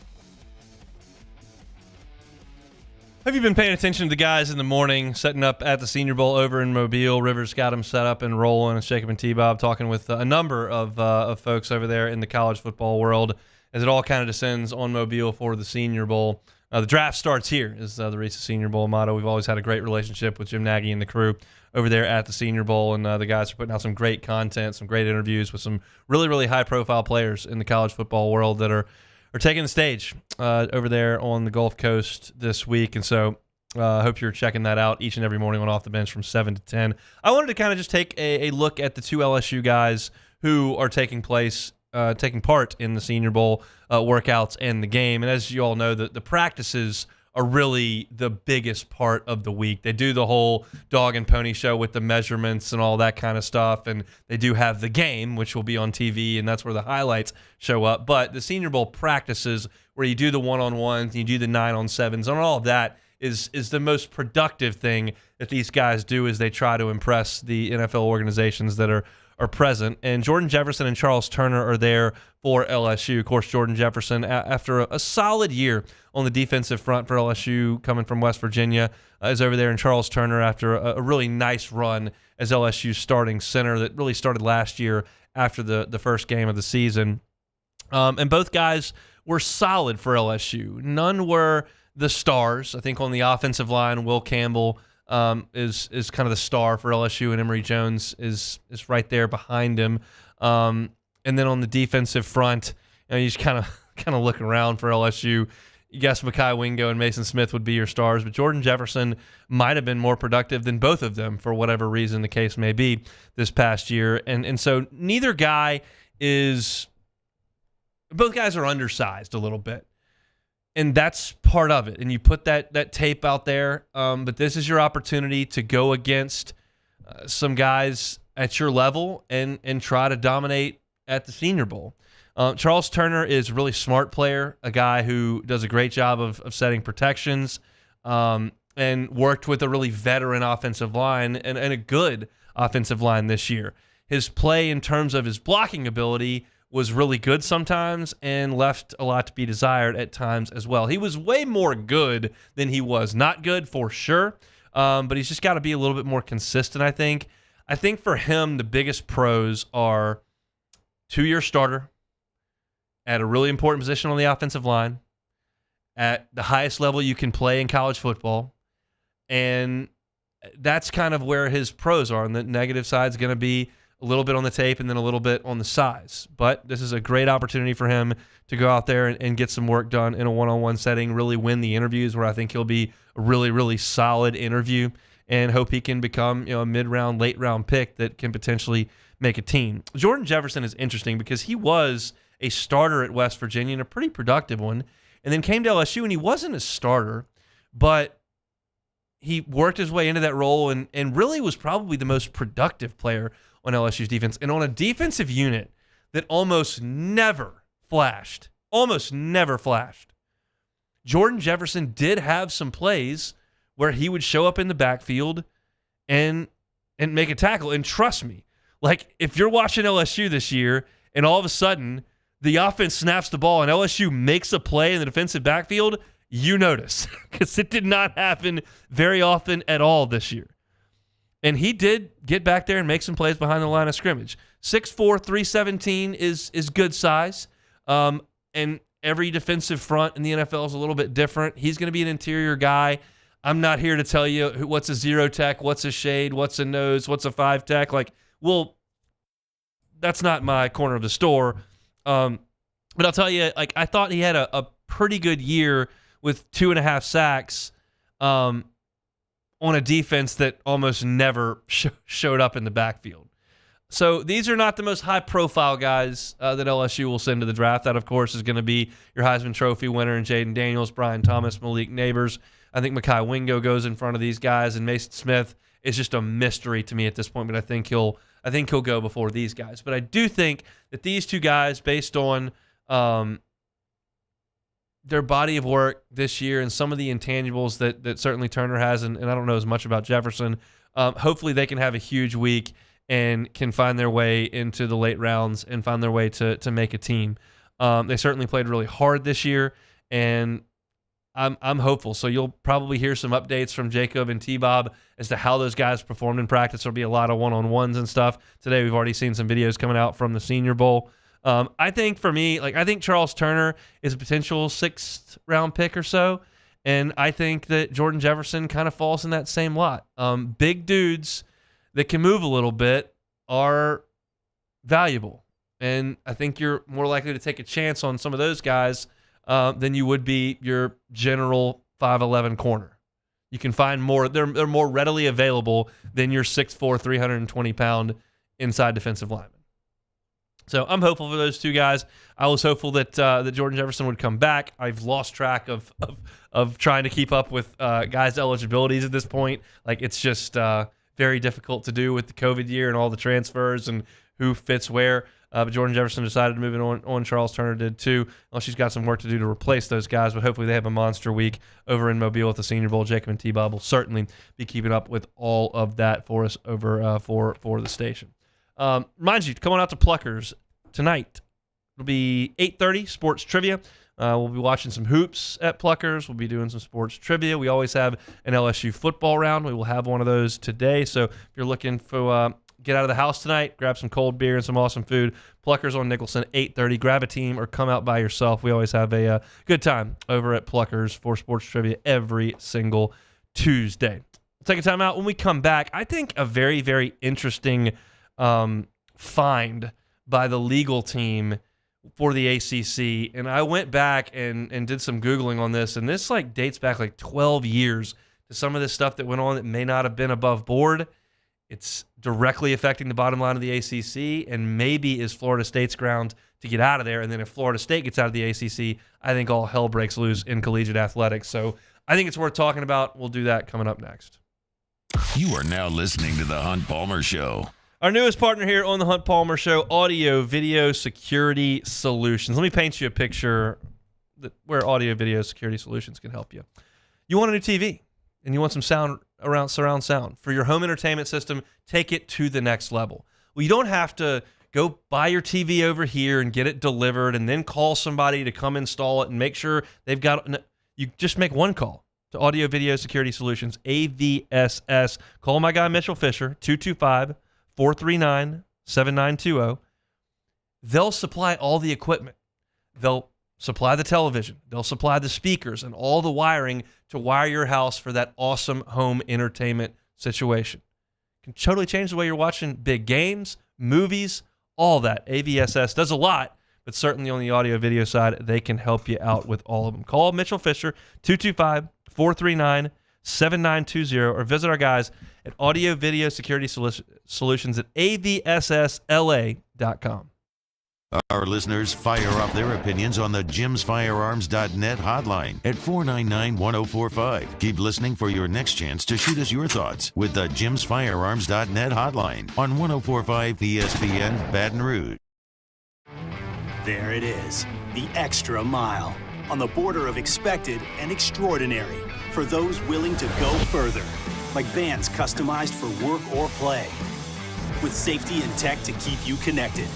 Have you been paying attention to the guys in the morning setting up at the Senior Bowl over in Mobile? Rivers got them set up and rolling, and Jacob and T-Bob talking with a number of folks over there in the college football world as it all kind of descends on Mobile for the Senior Bowl. The draft starts here is the Reese's Senior Bowl motto. We've always had a great relationship with Jim Nagy and the crew over there at the Senior Bowl, and the guys are putting out some great content, some great interviews with some really, really high-profile players in the college football world that are taking the stage over there on the Gulf Coast this week. And so I hope you're checking that out each and every morning on Off the Bench from 7 to 10. I wanted to kind of just take a look at the 2 LSU guys who are taking part in the Senior Bowl workouts and the game. And as you all know, the practices are really the biggest part of the week. They do the whole dog and pony show with the measurements and all that kind of stuff, and they do have the game, which will be on TV, and that's where the highlights show up. But the Senior Bowl practices, where you do the one-on-ones, you do the 9-on-7s, and all of that is the most productive thing that these guys do as they try to impress the NFL organizations that are present. And Jordan Jefferson and Charles Turner are there for LSU. Of course, Jordan Jefferson, after a solid year on the defensive front for LSU, coming from West Virginia, is over there. And Charles Turner, after a really nice run as LSU's starting center that really started last year after the first game of the season. And both guys were solid for LSU. None were the stars. I think on the offensive line, Will Campbell is kind of the star for LSU, and Emory Jones is right there behind him. And then on the defensive front, you just kind of look around for LSU. You guess Mekhi Wingo and Mason Smith would be your stars, but Jordan Jefferson might have been more productive than both of them for whatever reason the case may be this past year. And so neither guy is – both guys are undersized a little bit. And that's part of it. And you put that tape out there, but this is your opportunity to go against some guys at your level and try to dominate at the Senior Bowl. Charles Turner is a really smart player, a guy who does a great job of setting protections, and worked with a really veteran offensive line and a good offensive line this year. His play in terms of his blocking ability was really good sometimes and left a lot to be desired at times as well. He was way more good than he was not good, for sure, but he's just got to be a little bit more consistent, I think. I think for him, the biggest pros are 2-year starter at a really important position on the offensive line, at the highest level you can play in college football, and that's kind of where his pros are. And the negative side is going to be a little bit on the tape and then a little bit on the size. But this is a great opportunity for him to go out there and get some work done in a one-on-one setting, really win the interviews, where I think he'll be a really, really solid interview and hope he can become a mid-round, late-round pick that can potentially make a team. Jordan Jefferson is interesting because he was a starter at West Virginia and a pretty productive one, and then came to LSU and he wasn't a starter, but he worked his way into that role and really was probably the most productive player on LSU's defense, and on a defensive unit that almost never flashed. Jordan Jefferson did have some plays where he would show up in the backfield and make a tackle. And trust me, like if you're watching LSU this year and all of a sudden the offense snaps the ball and LSU makes a play in the defensive backfield, you notice because it did not happen very often at all this year. And he did get back there and make some plays behind the line of scrimmage. 6'4", 317 is good size. And every defensive front in the NFL is a little bit different. He's going to be an interior guy. I'm not here to tell you what's a zero tech, what's a shade, what's a nose, what's a 5 tech. That's not my corner of the store. But I'll tell you, I thought he had a pretty good year with 2.5 sacks on a defense that almost never showed up in the backfield. So these are not the most high-profile guys that LSU will send to the draft. That, of course, is going to be your Heisman Trophy winner in Jaden Daniels, Brian Thomas, Malik Neighbors. I think Mekhi Wingo goes in front of these guys, and Mason Smith is just a mystery to me at this point, but I think he'll go before these guys. But I do think that these two guys, based on their body of work this year and some of the intangibles that certainly Turner has, and I don't know as much about Jefferson, hopefully they can have a huge week and can find their way into the late rounds and find their way to make a team. They certainly played really hard this year, and I'm hopeful. So you'll probably hear some updates from Jacob and T-Bob as to how those guys performed in practice. There'll be a lot of one-on-ones and stuff. Today we've already seen some videos coming out from the Senior Bowl. I think for me, I think Charles Turner is a potential 6th round pick or so, and I think that Jordan Jefferson kind of falls in that same lot. Big dudes that can move a little bit are valuable, and I think you're more likely to take a chance on some of those guys than you would be your general 5'11" corner. You can find more; they're more readily available than your 6'4", 320-pound inside defensive lineman. So I'm hopeful for those two guys. I was hopeful that Jordan Jefferson would come back. I've lost track of trying to keep up with guys' eligibilities at this point. It's just very difficult to do with the COVID year and all the transfers and who fits where. But Jordan Jefferson decided to move it on. Charles Turner did too. Well, she's got some work to do to replace those guys, but hopefully they have a monster week over in Mobile at the Senior Bowl. Jacob and T-Bob will certainly be keeping up with all of that for us over for the station. Mind you, coming out to Pluckers tonight. It'll be 8:30, sports trivia. We'll be watching some hoops at Pluckers. We'll be doing some sports trivia. We always have an LSU football round. We will have one of those today. So if you're looking for get out of the house tonight, grab some cold beer and some awesome food. Pluckers on Nicholson, 8:30. Grab a team or come out by yourself. We always have a good time over at Pluckers for sports trivia every single Tuesday. We'll take a time out. When we come back, I think a very, very interesting find by the legal team for the ACC. And I went back and did some Googling on this, and this dates back 12 years to some of this stuff that went on that may not have been above board. It's directly affecting the bottom line of the ACC and maybe is Florida State's ground to get out of there. And then if Florida State gets out of the ACC, I think all hell breaks loose in collegiate athletics. So I think it's worth talking about. We'll do that coming up next. You are now listening to The Hunt Palmer Show. Our newest partner here on The Hunt Palmer Show, Audio Video Security Solutions. Let me paint you a picture where Audio Video Security Solutions can help you. You want a new TV and you want some sound around surround sound for your home entertainment system. Take it to the next level. Well, you don't have to go buy your TV over here and get it delivered and then call somebody to come install it and make sure they've got it. You just make one call to Audio Video Security Solutions, AVSS. Call my guy Mitchell Fisher, 225-439-7920. They'll supply all the equipment. They'll supply the television. They'll supply the speakers and all the wiring to wire your house for that awesome home entertainment situation. Can totally change the way you're watching big games, movies, all that. AVSS does a lot, but certainly on the audio video side, they can help you out with all of them. Call Mitchell Fisher, 225-439-7920. 888-203-7920 or visit our guys at Audio Video Security Solutions at avssla.com. Our listeners fire off their opinions on the jimsfirearms.net hotline at 499-1045. Keep listening for your next chance to shoot us your thoughts with the jimsfirearms.net hotline on 1045 ESPN Baton Rouge. There it is, the extra mile, on the border of expected and extraordinary for those willing to go further, like vans customized for work or play, with safety and tech to keep you connected.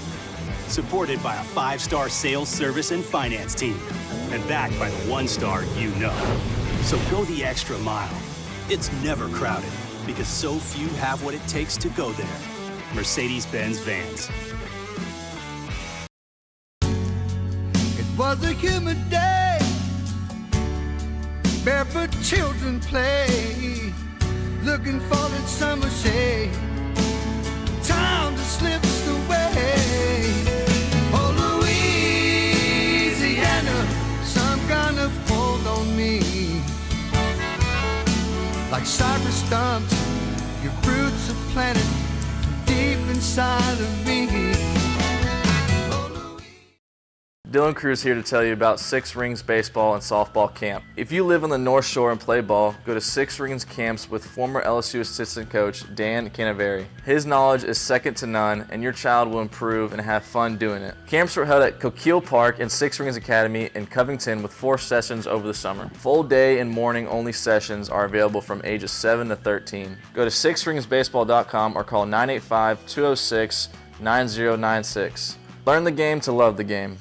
Supported by a 5-star sales, service, and finance team. And backed by the 1-star you know. So go the extra mile. It's never crowded because so few have what it takes to go there. Mercedes-Benz Vans. It was a humid day. Barefoot children play. Looking for that summer shade. Time just slips away. Oh, Louisiana, some kind of hold on me. Like cypress stumps, your roots are planted deep inside of me. Dylan Cruz here to tell you about Six Rings Baseball and Softball Camp. If you live on the North Shore and play ball, go to Six Rings Camps with former LSU assistant coach Dan Canaveri. His knowledge is second to none, and your child will improve and have fun doing it. Camps are held at Coquille Park and Six Rings Academy in Covington with 4 sessions over the summer. Full day and morning only sessions are available from ages 7 to 13. Go to sixringsbaseball.com or call 985-206-9096. Learn the game to love the game.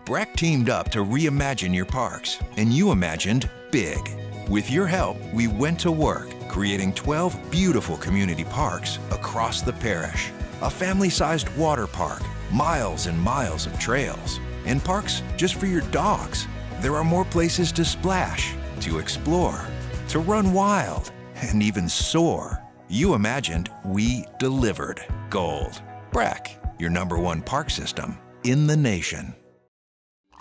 Breck teamed up to reimagine your parks, and you imagined big. With your help, we went to work, creating 12 beautiful community parks across the parish. A family-sized water park, miles and miles of trails, and parks just for your dogs. There are more places to splash, to explore, to run wild, and even soar. You imagined, we delivered. Gold. Breck, your #1 park system in the nation.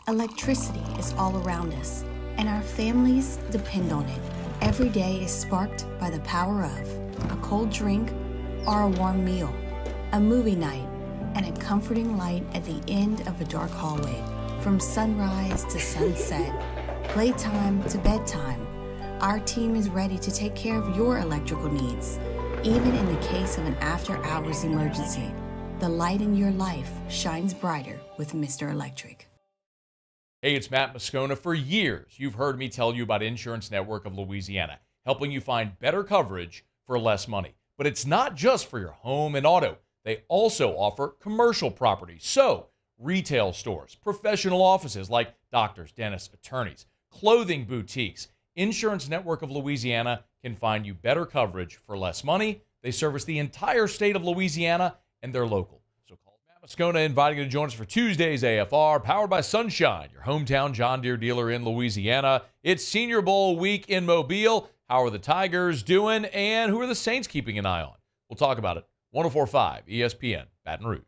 Electricity is all around us, and our families depend on it. Every day is sparked by the power of a cold drink or a warm meal, a movie night, and a comforting light at the end of a dark hallway. From sunrise to sunset, playtime to bedtime, our team is ready to take care of your electrical needs. Even in the case of an after-hours emergency, the light in your life shines brighter with Mr. Electric. Hey, it's Matt Moscona. For years, you've heard me tell you about Insurance Network of Louisiana, helping you find better coverage for less money. But it's not just for your home and auto. They also offer commercial property. So, retail stores, professional offices like doctors, dentists, attorneys, clothing boutiques. Insurance Network of Louisiana can find you better coverage for less money. They service the entire state of Louisiana, and they're local. Moscona inviting you to join us for Tuesday's AFR, powered by Sunshine, your hometown John Deere dealer in Louisiana. It's Senior Bowl week in Mobile. How are the Tigers doing, and who are the Saints keeping an eye on? We'll talk about it. 104.5 ESPN, Baton Rouge.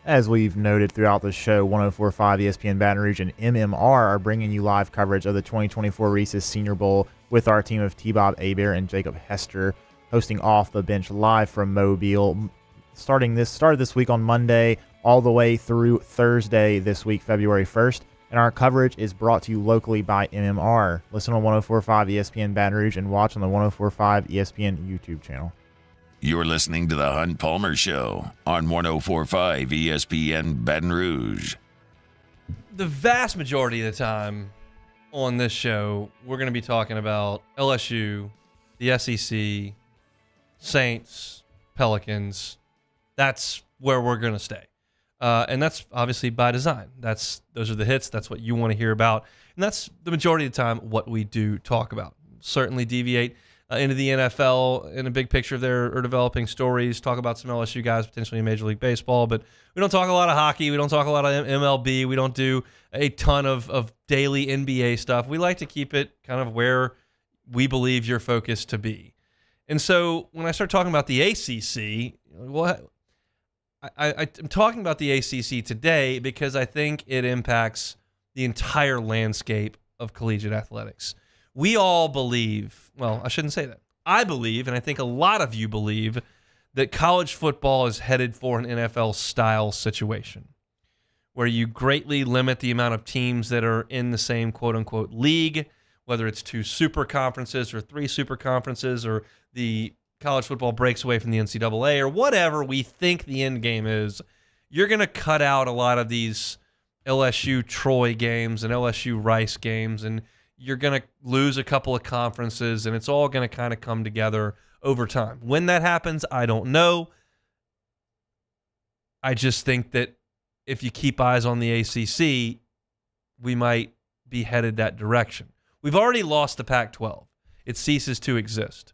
As we've noted throughout the show, 104.5 ESPN Baton Rouge and MMR are bringing you live coverage of the 2024 Reese's Senior Bowl with our team of T-Bob Hebert and Jacob Hester hosting Off the Bench live from Mobile. Started this week on Monday all the way through Thursday this week, February 1st. And our coverage is brought to you locally by MMR. Listen on 104.5 ESPN Baton Rouge and watch on the 104.5 ESPN YouTube channel. You're listening to The Hunt Palmer Show on 104.5 ESPN Baton Rouge. The vast majority of the time on this show, we're going to be talking about LSU, the SEC, Saints, Pelicans. That's where we're going to stay. And that's obviously by design. Those are the hits. That's what you want to hear about. And that's the majority of the time what we do talk about. Certainly deviate into the NFL in a big picture there or developing stories, talk about some LSU guys potentially in Major League Baseball, but we don't talk a lot of hockey. We don't talk a lot of MLB. We don't do a ton of daily NBA stuff. We like to keep it kind of where we believe your focus to be. And so when I start talking about the ACC, well, I'm talking about the ACC today because I think it impacts the entire landscape of collegiate athletics. We all believe, well, I shouldn't say that. I believe, and I think a lot of you believe, that college football is headed for an NFL-style situation where you greatly limit the amount of teams that are in the same quote-unquote league, whether it's 2 super conferences or 3 super conferences, or the college football breaks away from the NCAA, or whatever we think the end game is. You're going to cut out a lot of these LSU Troy games and LSU Rice games, and you're going to lose a couple of conferences, and it's all going to kind of come together over time. When that happens, I don't know. I just think that if you keep eyes on the ACC, we might be headed that direction. We've already lost the Pac-12. It ceases to exist.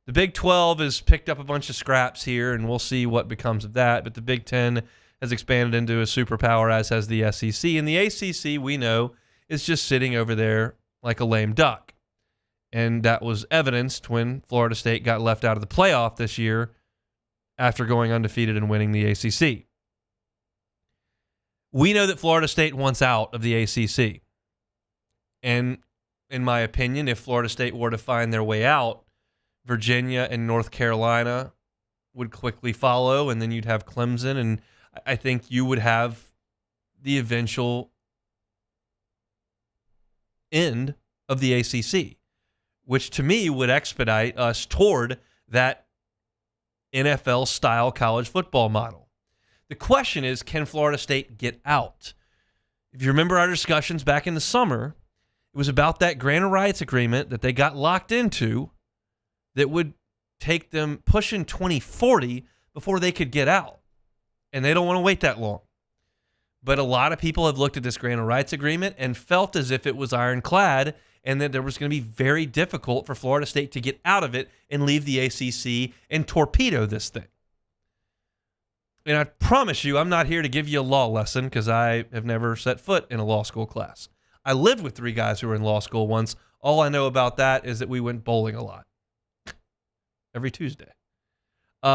The Big 12 has picked up a bunch of scraps here, and we'll see what becomes of that. But the Big 10 has expanded into a superpower, as has the SEC. And the ACC, we know, is just sitting over there like a lame duck. And that was evidenced when Florida State got left out of the playoff this year after going undefeated and winning the ACC. We know that Florida State wants out of the ACC. And in my opinion, if Florida State were to find their way out, Virginia and North Carolina would quickly follow, and then you'd have Clemson, and I think you would have the eventual end of the ACC, which to me would expedite us toward that NFL-style college football model. The question is, can Florida State get out? If you remember our discussions back in the summer, it was about that grant of rights agreement that they got locked into that would take them pushing 2040 before they could get out. And they don't want to wait that long. But a lot of people have looked at this grant of rights agreement and felt as if it was ironclad and that there was going to be very difficult for Florida State to get out of it and leave the ACC and torpedo this thing. And I promise you, I'm not here to give you a law lesson because I have never set foot in a law school class. I lived with 3 guys who were in law school once. All I know about that is that we went bowling a lot. Every Tuesday. But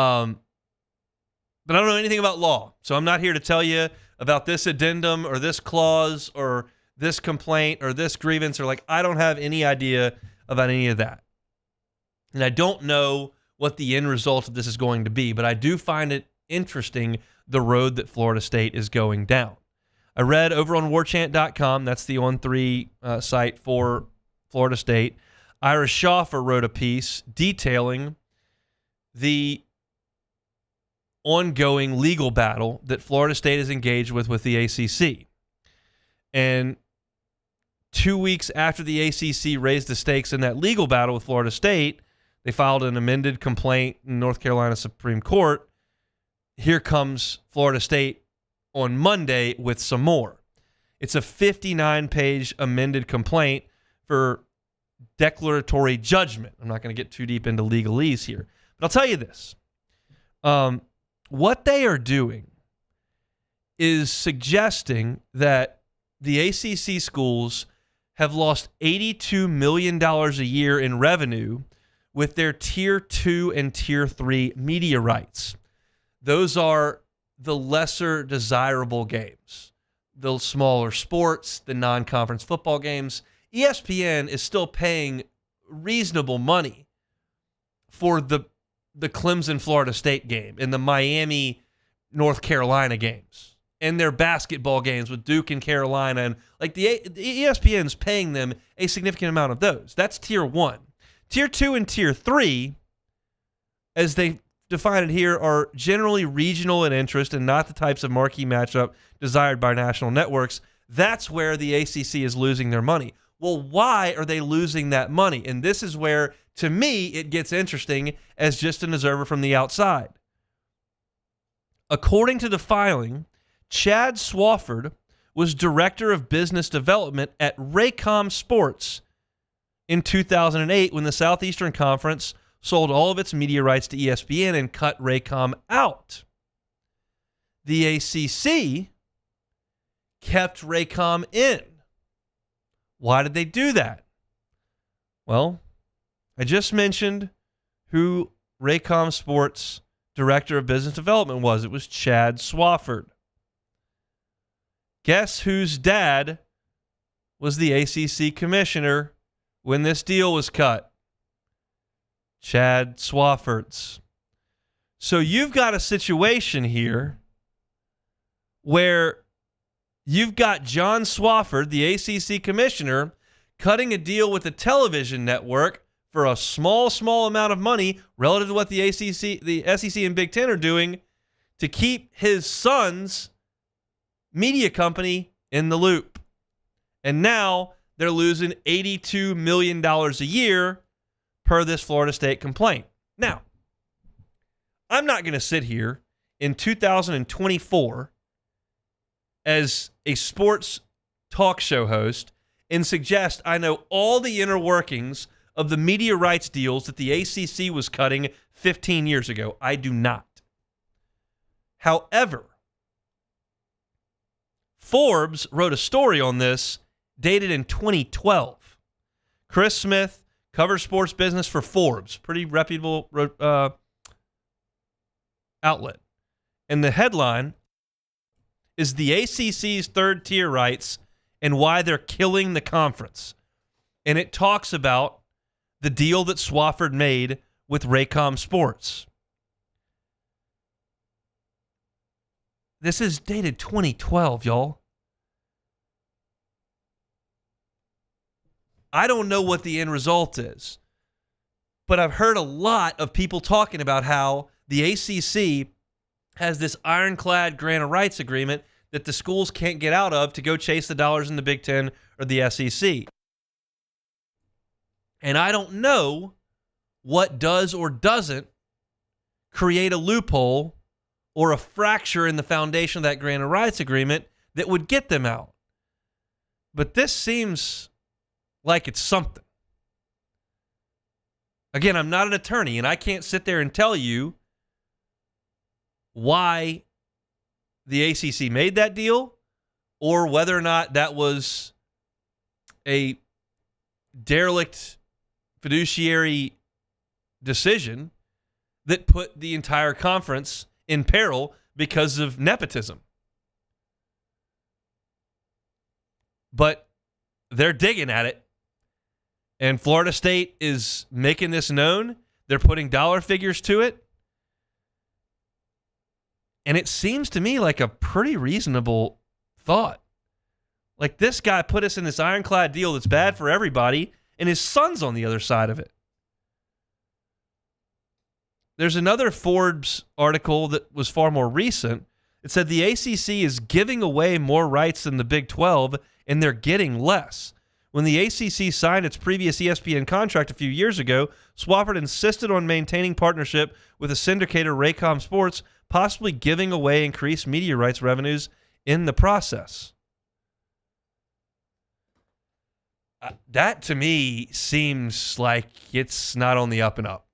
I don't know anything about law. So I'm not here to tell you about this addendum or this clause or this complaint or this grievance, or I don't have any idea about any of that. And I don't know what the end result of this is going to be, but I do find it interesting the road that Florida State is going down. I read over on warchant.com, that's the On3 site for Florida State, Ira Schaffer wrote a piece detailing the ongoing legal battle that Florida State is engaged with the ACC. And 2 weeks after the ACC raised the stakes in that legal battle with Florida State, they filed an amended complaint in North Carolina Supreme Court. Here comes Florida State on Monday with some more. It's a 59-page amended complaint for declaratory judgment. I'm not going to get too deep into legalese here. But I'll tell you this. What they are doing is suggesting that the ACC schools have lost $82 million a year in revenue with their Tier 2 and Tier 3 media rights. Those are the lesser desirable games, the smaller sports, the non-conference football games. ESPN is still paying reasonable money for the Clemson Florida State game and the Miami North Carolina games and their basketball games with Duke and Carolina, and the ESPN's paying them a significant amount of those. That's Tier 1. Tier 2 and Tier 3, as they define it here, are generally regional in interest and not the types of marquee matchup desired by national networks. That's where the ACC is losing their money. Well, why are they losing that money? And this is where, to me, it gets interesting as just an observer from the outside. According to the filing, Chad Swafford was director of business development at Raycom Sports in 2008 when the Southeastern Conference sold all of its media rights to ESPN and cut Raycom out. The ACC kept Raycom in. Why did they do that? Well, I just mentioned who Raycom Sports Director of Business Development was. It was Chad Swafford. Guess whose dad was the ACC commissioner when this deal was cut? Chad Swafford's. So you've got a situation here where you've got John Swafford, the ACC commissioner, cutting a deal with a television network for a small amount of money relative to what the ACC, the SEC and Big Ten are doing to keep his son's media company in the loop. And now they're losing $82 million a year per this Florida State complaint. Now, I'm not going to sit here in 2024 as a sports talk show host and suggest I know all the inner workings of the media rights deals that the ACC was cutting 15 years ago. I do not. However, Forbes wrote a story on this dated in 2012. Chris Smith covers sports business for Forbes, pretty reputable outlet. And the headline is the ACC's third tier rights and why they're killing the conference. And it talks about the deal that Swafford made with Raycom Sports. This is dated 2012, y'all. I don't know what the end result is, but I've heard a lot of people talking about how the ACC has this ironclad grant of rights agreement that the schools can't get out of to go chase the dollars in the Big Ten or the SEC. And I don't know what does or doesn't create a loophole or a fracture in the foundation of that grant of rights agreement that would get them out. But this seems like it's something. Again, I'm not an attorney, and I can't sit there and tell you why the ACC made that deal or whether or not that was a derelict fiduciary decision that put the entire conference in peril because of nepotism. But they're digging at it. And Florida State is making this known. They're putting dollar figures to it. And it seems to me like a pretty reasonable thought. Like, this guy put us in this ironclad deal that's bad for everybody, and his son's on the other side of it. There's another Forbes article that was far more recent. It said the ACC is giving away more rights than the Big 12, and they're getting less. When the ACC signed its previous ESPN contract a few years ago, Swafford insisted on maintaining partnership with a syndicator, Raycom Sports, possibly giving away increased media rights revenues in the process. That, to me, seems like it's not on the up and up.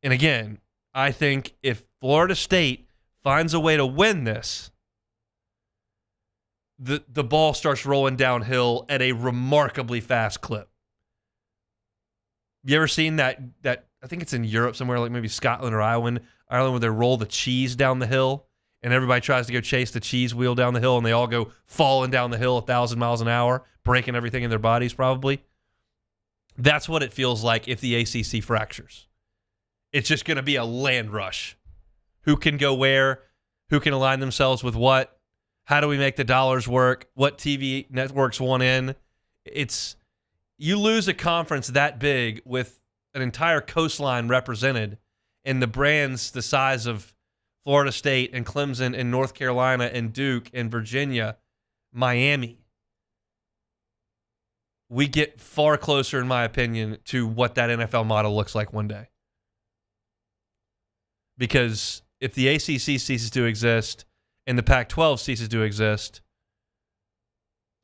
And again, I think if Florida State finds a way to win this, the ball starts rolling downhill at a remarkably fast clip. You ever seen that I think it's in Europe somewhere, like maybe Scotland or Ireland, where they roll the cheese down the hill and everybody tries to go chase the cheese wheel down the hill and they all go falling down the hill 1,000 miles an hour, breaking everything in their bodies probably. That's what it feels like if the ACC fractures. It's just going to be a land rush. Who can go where? Who can align themselves with what? How do we make the dollars work? What TV networks want in? You lose a conference that big with an entire coastline represented and the brands the size of Florida State and Clemson and North Carolina and Duke and Virginia, Miami. We get far closer, in my opinion, to what that NFL model looks like one day. Because if the ACC ceases to exist and the Pac-12 ceases to exist,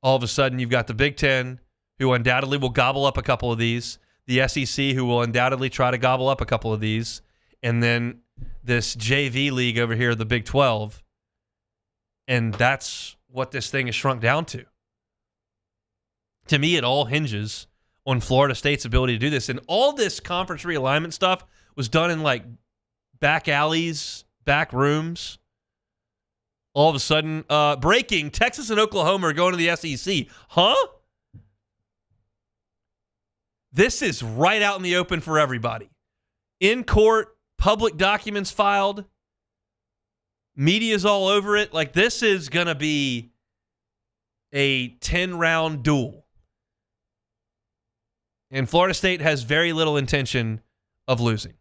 all of a sudden you've got the Big Ten, who undoubtedly will gobble up a couple of these, the SEC, who will undoubtedly try to gobble up a couple of these, and then this JV league over here, the Big 12, and that's what this thing is shrunk down to. To me, it all hinges on Florida State's ability to do this. And all this conference realignment stuff was done in like back alleys, back rooms. All of a sudden, breaking, Texas and Oklahoma are going to the SEC. Huh? This is right out in the open for everybody. In court, public documents filed, media's all over it. Like, this is going to be a 10-round duel. And Florida State has very little intention of losing.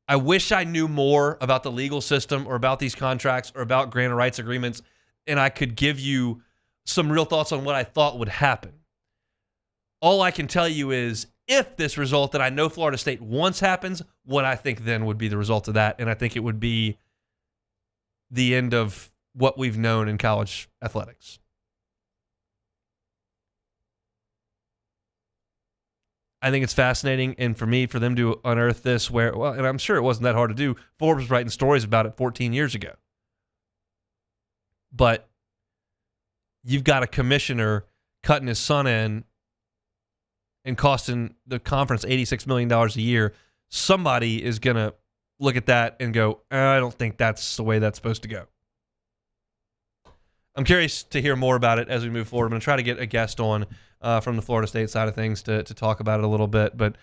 I wish I knew more about the legal system or about these contracts or about grant of rights agreements, and I could give you some real thoughts on what I thought would happen. All I can tell you is if this result that I know Florida State wants happens, what I think then would be the result of that, and I think it would be the end of what we've known in college athletics. I think it's fascinating, and for me, for them to unearth this where, well, and I'm sure it wasn't that hard to do. Forbes was writing stories about it 14 years ago. But you've got a commissioner cutting his son in and costing the conference $86 million a year. Somebody is going to look at that and go, I don't think that's the way that's supposed to go. I'm curious to hear more about it as we move forward. I'm going to try to get a guest on from the Florida State side of things to talk about it a little bit. But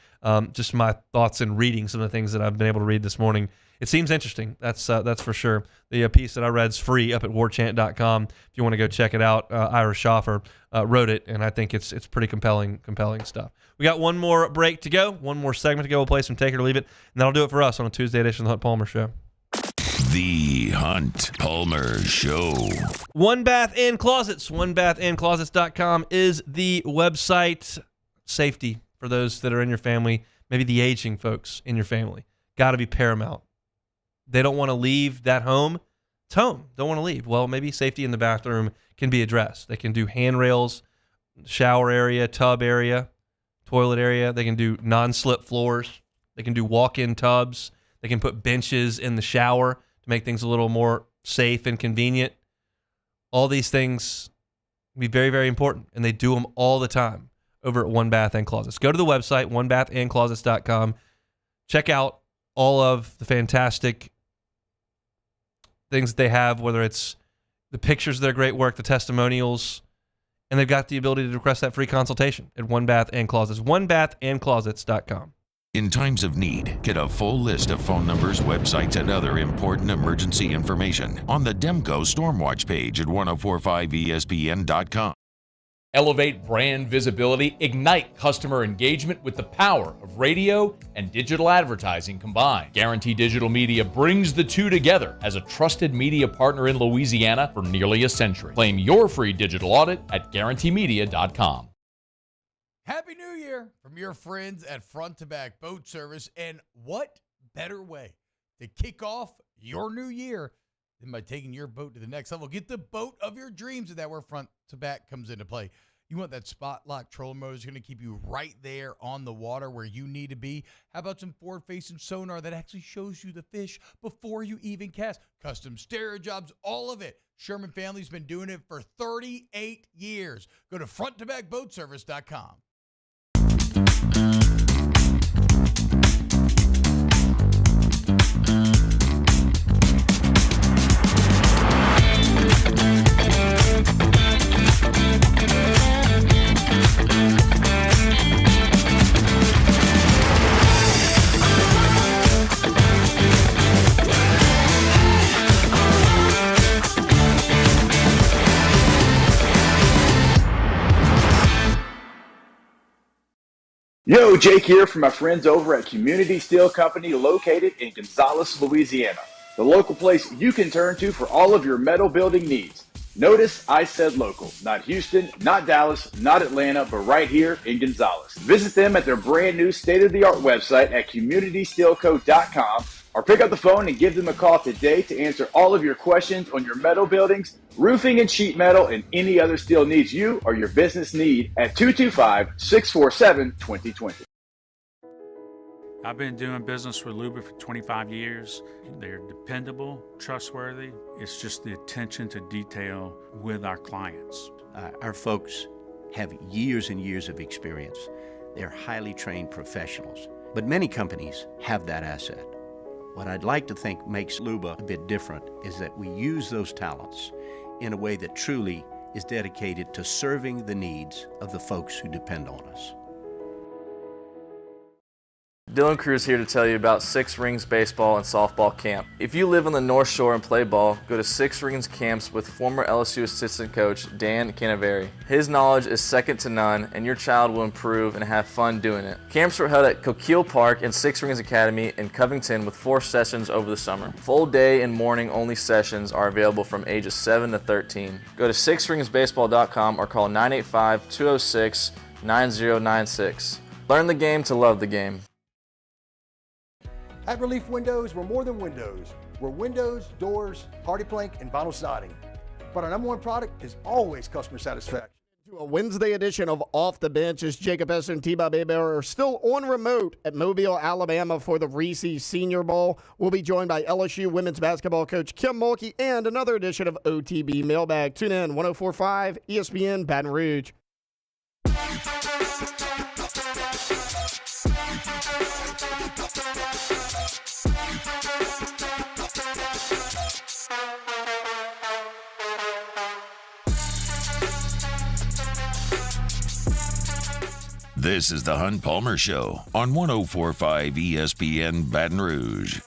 just my thoughts in reading some of the things that I've been able to read this morning. It seems interesting. That's for sure. The piece that I read is free up at warchant.com. If you want to go check it out, Ira Schaffer wrote it, and I think it's pretty compelling stuff. We got one more break to go, one more segment to go. We'll play some Take It or Leave It, and that'll do it for us on a Tuesday edition of the Hunt Palmer Show. The Hunt Palmer Show. One Bath and Closets. OneBathAndClosets.com is the website. Safety for those that are in your family, maybe the aging folks in your family, got to be paramount. They don't want to leave that home. It's home. Don't want to leave. Well, maybe safety in the bathroom can be addressed. They can do handrails, shower area, tub area, toilet area. They can do non-slip floors. They can do walk-in tubs. They can put benches in the shower to make things a little more safe and convenient. All these things can be very, very important, and they do them all the time over at One Bath and Closets. Go to the website, onebathandclosets.com. Check out all of the fantastic things that they have, whether it's the pictures of their great work, the testimonials, and they've got the ability to request that free consultation at One Bath and Closets, onebathandclosets.com. In times of need, get a full list of phone numbers, websites, and other important emergency information on the Demco Stormwatch page at 1045ESPN.com. Elevate brand visibility, ignite customer engagement with the power of radio and digital advertising combined. Guarantee Digital Media brings the two together as a trusted media partner in Louisiana for nearly a century. Claim your free digital audit at guaranteemedia.com. Happy New Year from your friends at Front to Back Boat Service. And what better way to kick off your new year than by taking your boat to the next level? Get the boat of your dreams, and that's where Front to Back comes into play. You want that spot lock trolling motor that's going to keep you right there on the water where you need to be. How about some forward-facing sonar that actually shows you the fish before you even cast? Custom stereo jobs, all of it. Sherman family's been doing it for 38 years. Go to fronttobackboatservice.com. Yo, Jake here from my friends over at Community Steel Company located in Gonzales, Louisiana. The local place you can turn to for all of your metal building needs. Notice I said local, not Houston, not Dallas, not Atlanta, but right here in Gonzales. Visit them at their brand new state-of-the-art website at communitysteelco.com or pick up the phone and give them a call today to answer all of your questions on your metal buildings, roofing and sheet metal, and any other steel needs you or your business need at 225-647-2020. I've been doing business with Luba for 25 years. They're dependable, trustworthy. It's just the attention to detail with our clients. Our folks have years and years of experience. They're highly trained professionals. But many companies have that asset. What I'd like to think makes Luba a bit different is that we use those talents in a way that truly is dedicated to serving the needs of the folks who depend on us. Dylan Cruz here to tell you about Six Rings Baseball and Softball Camp. If you live on the North Shore and play ball, go to Six Rings Camps with former LSU assistant coach Dan Canaveri. His knowledge is second to none, and your child will improve and have fun doing it. Camps were held at Coquille Park and Six Rings Academy in Covington with 4 sessions over the summer. Full day and morning only sessions are available from ages 7 to 13. Go to sixringsbaseball.com or call 985-206-9096. Learn the game to love the game. At Relief Windows, we're more than windows. We're windows, doors, hardy plank, and vinyl siding. But our number one product is always customer satisfaction. To a Wednesday edition of Off the Bench as Jacob Hester and T-Bob Hebert are still on remote at Mobile, Alabama for the Reese's Senior Bowl. We'll be joined by LSU women's basketball coach Kim Mulkey and another edition of OTB Mailbag. Tune in, 104.5 ESPN Baton Rouge. This is the Hunt Palmer Show on 104.5 ESPN Baton Rouge.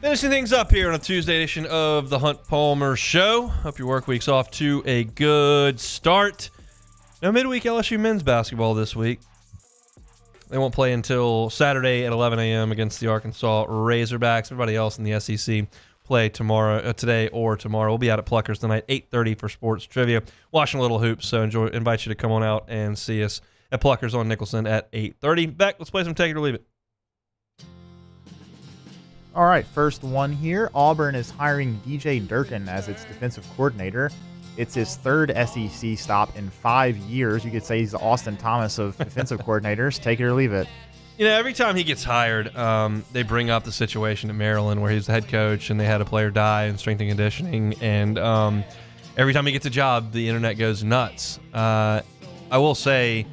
Finishing things up here on a Tuesday edition of the Hunt Palmer Show. Hope your work week's off to a good start. No midweek LSU men's basketball this week. They won't play until Saturday at 11 a.m. against the Arkansas Razorbacks. Everybody else in the SEC play today or tomorrow. We'll be out at Pluckers tonight, 8:30 for sports trivia. Watching a little hoops, so invite you to come on out and see us at Pluckers on Nicholson at 8:30. Beck, let's play some Take It or Leave It. All right, first one here. Auburn is hiring DJ Durkin as its defensive coordinator. It's his third SEC stop in 5 years. You could say he's the Austin Thomas of defensive coordinators. Take it or leave it. You know, every time he gets hired, they bring up the situation at Maryland where he's the head coach and they had a player die in strength and conditioning. And every time he gets a job, the internet goes nuts. I will say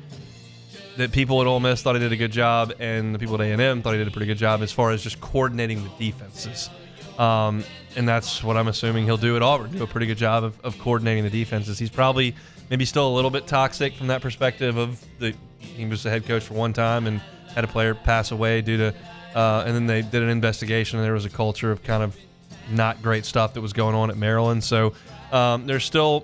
that people at Ole Miss thought he did a good job, and the people at A&M thought he did a pretty good job as far as just coordinating the defenses. And that's what I'm assuming he'll do at Auburn, do a pretty good job of coordinating the defenses. He's probably maybe still a little bit toxic from that perspective of he was the head coach for one time and had a player pass away due to and then they did an investigation and there was a culture of kind of not great stuff that was going on at Maryland. So there's still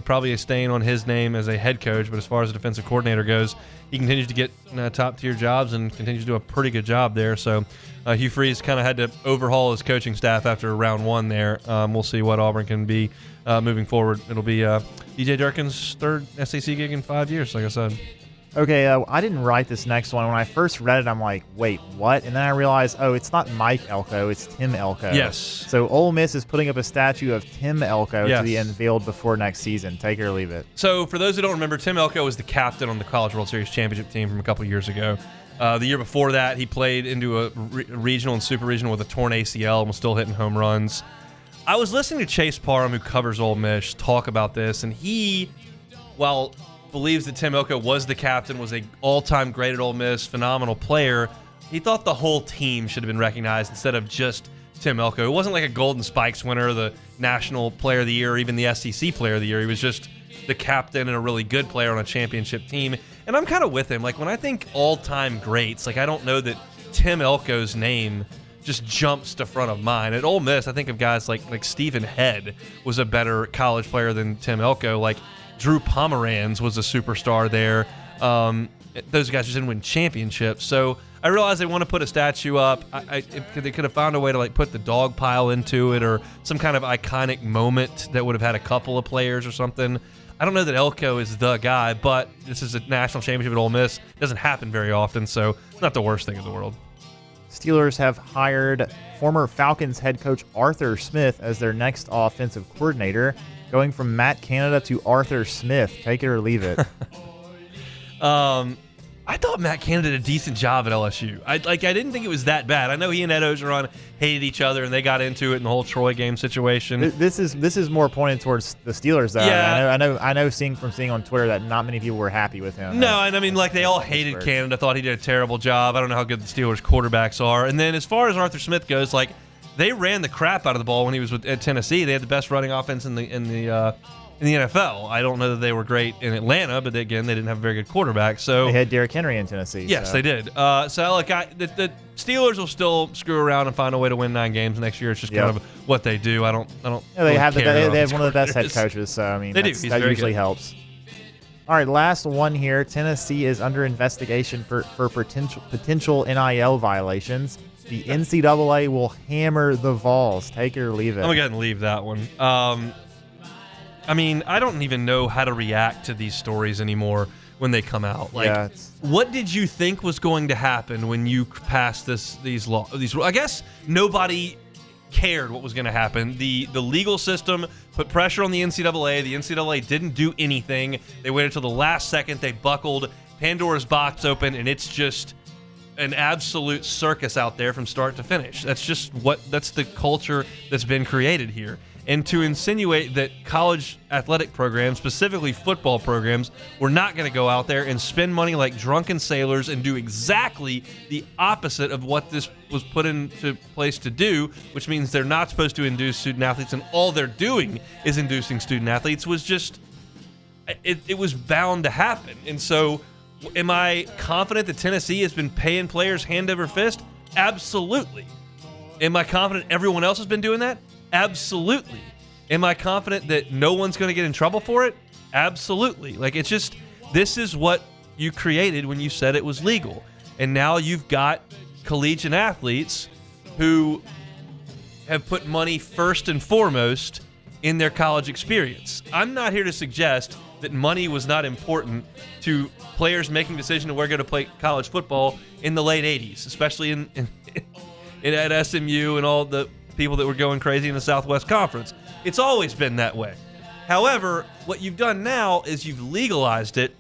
probably a stain on his name as a head coach, but as far as a defensive coordinator goes, he continues to get top-tier jobs and continues to do a pretty good job there. So Hugh Freeze kind of had to overhaul his coaching staff after round one there. We'll see what Auburn can be moving forward. It'll be DJ Durkin's third SEC gig in 5 years, like I said. Okay, I didn't write this next one. When I first read it, I'm like, wait, what? And then I realized, it's not Mike Elko, it's Tim Elko. Yes. So Ole Miss is putting up a statue of Tim Elko to be unveiled before next season. Take it or leave it. So for those who don't remember, Tim Elko was the captain on the College World Series championship team from a couple years ago. The year before that, he played into a regional and super regional with a torn ACL and was still hitting home runs. I was listening to Chase Parham, who covers Ole Miss, talk about this, and he, while believes that Tim Elko was the captain, was an all-time great at Ole Miss, phenomenal player, he thought the whole team should have been recognized instead of just Tim Elko. It wasn't like a Golden Spikes winner, the National Player of the Year, or even the SEC Player of the Year. He was just the captain and a really good player on a championship team. And I'm kind of with him. Like, when I think all-time greats, like, I don't know that Tim Elko's name just jumps to front of mind. At Ole Miss, I think of guys like Stephen Head was a better college player than Tim Elko. Like, Drew Pomeranz was a superstar there. Those guys just didn't win championships. So I realize they want to put a statue up. They could have found a way to put the dog pile into it or some kind of iconic moment that would have had a couple of players or something. I don't know that Elko is the guy, but this is a national championship at Ole Miss. It doesn't happen very often, so it's not the worst thing in the world. Steelers have hired former Falcons head coach Arthur Smith as their next offensive coordinator, going from Matt Canada to Arthur Smith. Take it or leave it. I thought Matt Canada did a decent job at LSU. I didn't think it was that bad. I know he and Ed Ogeron hated each other, and they got into it in the whole Troy game situation. This is more pointed towards the Steelers, though. Yeah. I know. Seeing on Twitter that not many people were happy with him. No, and I mean, like, they all hated Canada, thought he did a terrible job. I don't know how good the Steelers quarterbacks are. And then as far as Arthur Smith goes, like, they ran the crap out of the ball when he was at Tennessee. They had the best running offense in the NFL. I don't know that they were great in Atlanta, but again, they didn't have a very good quarterback. So they had Derrick Henry in Tennessee. Yes, so. they did. The Steelers will still screw around and find a way to win 9 games next year. It's just kind of what they do. I don't. Yeah, they have care one of the best head coaches. So I mean, they do. That usually helps. All right, last one here. Tennessee is under investigation for potential NIL violations. The NCAA will hammer the Vols. Take it or leave it. I'm going to go ahead and leave that one. I mean, I don't even know how to react to these stories anymore when they come out. Like, what did you think was going to happen when you passed these laws? I guess nobody cared what was going to happen. The legal system put pressure on the NCAA. The NCAA didn't do anything. They waited till the last second. They buckled. Pandora's box open, and it's just an absolute circus out there from start to finish. That's the culture that's been created here. And to insinuate that college athletic programs, specifically football programs, were not going to go out there and spend money like drunken sailors and do exactly the opposite of what this was put into place to do, which means they're not supposed to induce student athletes, and all they're doing is inducing student athletes, was just, it was bound to happen. And so, am I confident that Tennessee has been paying players hand over fist? Absolutely. Am I confident everyone else has been doing that? Absolutely. Am I confident that no one's going to get in trouble for it? Absolutely. Like, it's just, this is what you created when you said it was legal. And now you've got collegiate athletes who have put money first and foremost in their college experience. I'm not here to suggest that money was not important to players making decisions of where to go to play college football in the late 80s, especially at SMU and all the people that were going crazy in the Southwest Conference. It's always been that way. However, what you've done now is you've legalized it,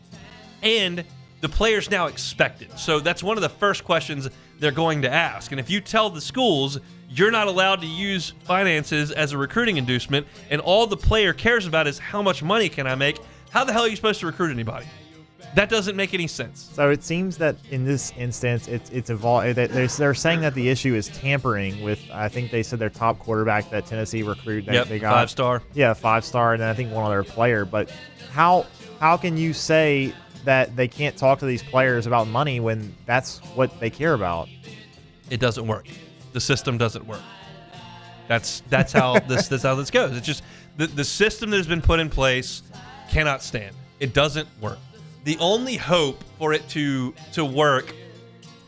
and the players now expect it. So that's one of the first questions they're going to ask. And if you tell the schools you're not allowed to use finances as a recruiting inducement, and all the player cares about is how much money can I make, how the hell are you supposed to recruit anybody? That doesn't make any sense. So it seems that in this instance, it's evolved. They're saying that the issue is tampering with. I think they said their top quarterback that Tennessee recruit. They got 5-star. Yeah, 5-star, and then I think one other player. But how can you say that they can't talk to these players about money when that's what they care about? It doesn't work. The system doesn't work. That's how this goes. It's just the system that has been put in place cannot stand. It doesn't work. The only hope for it to work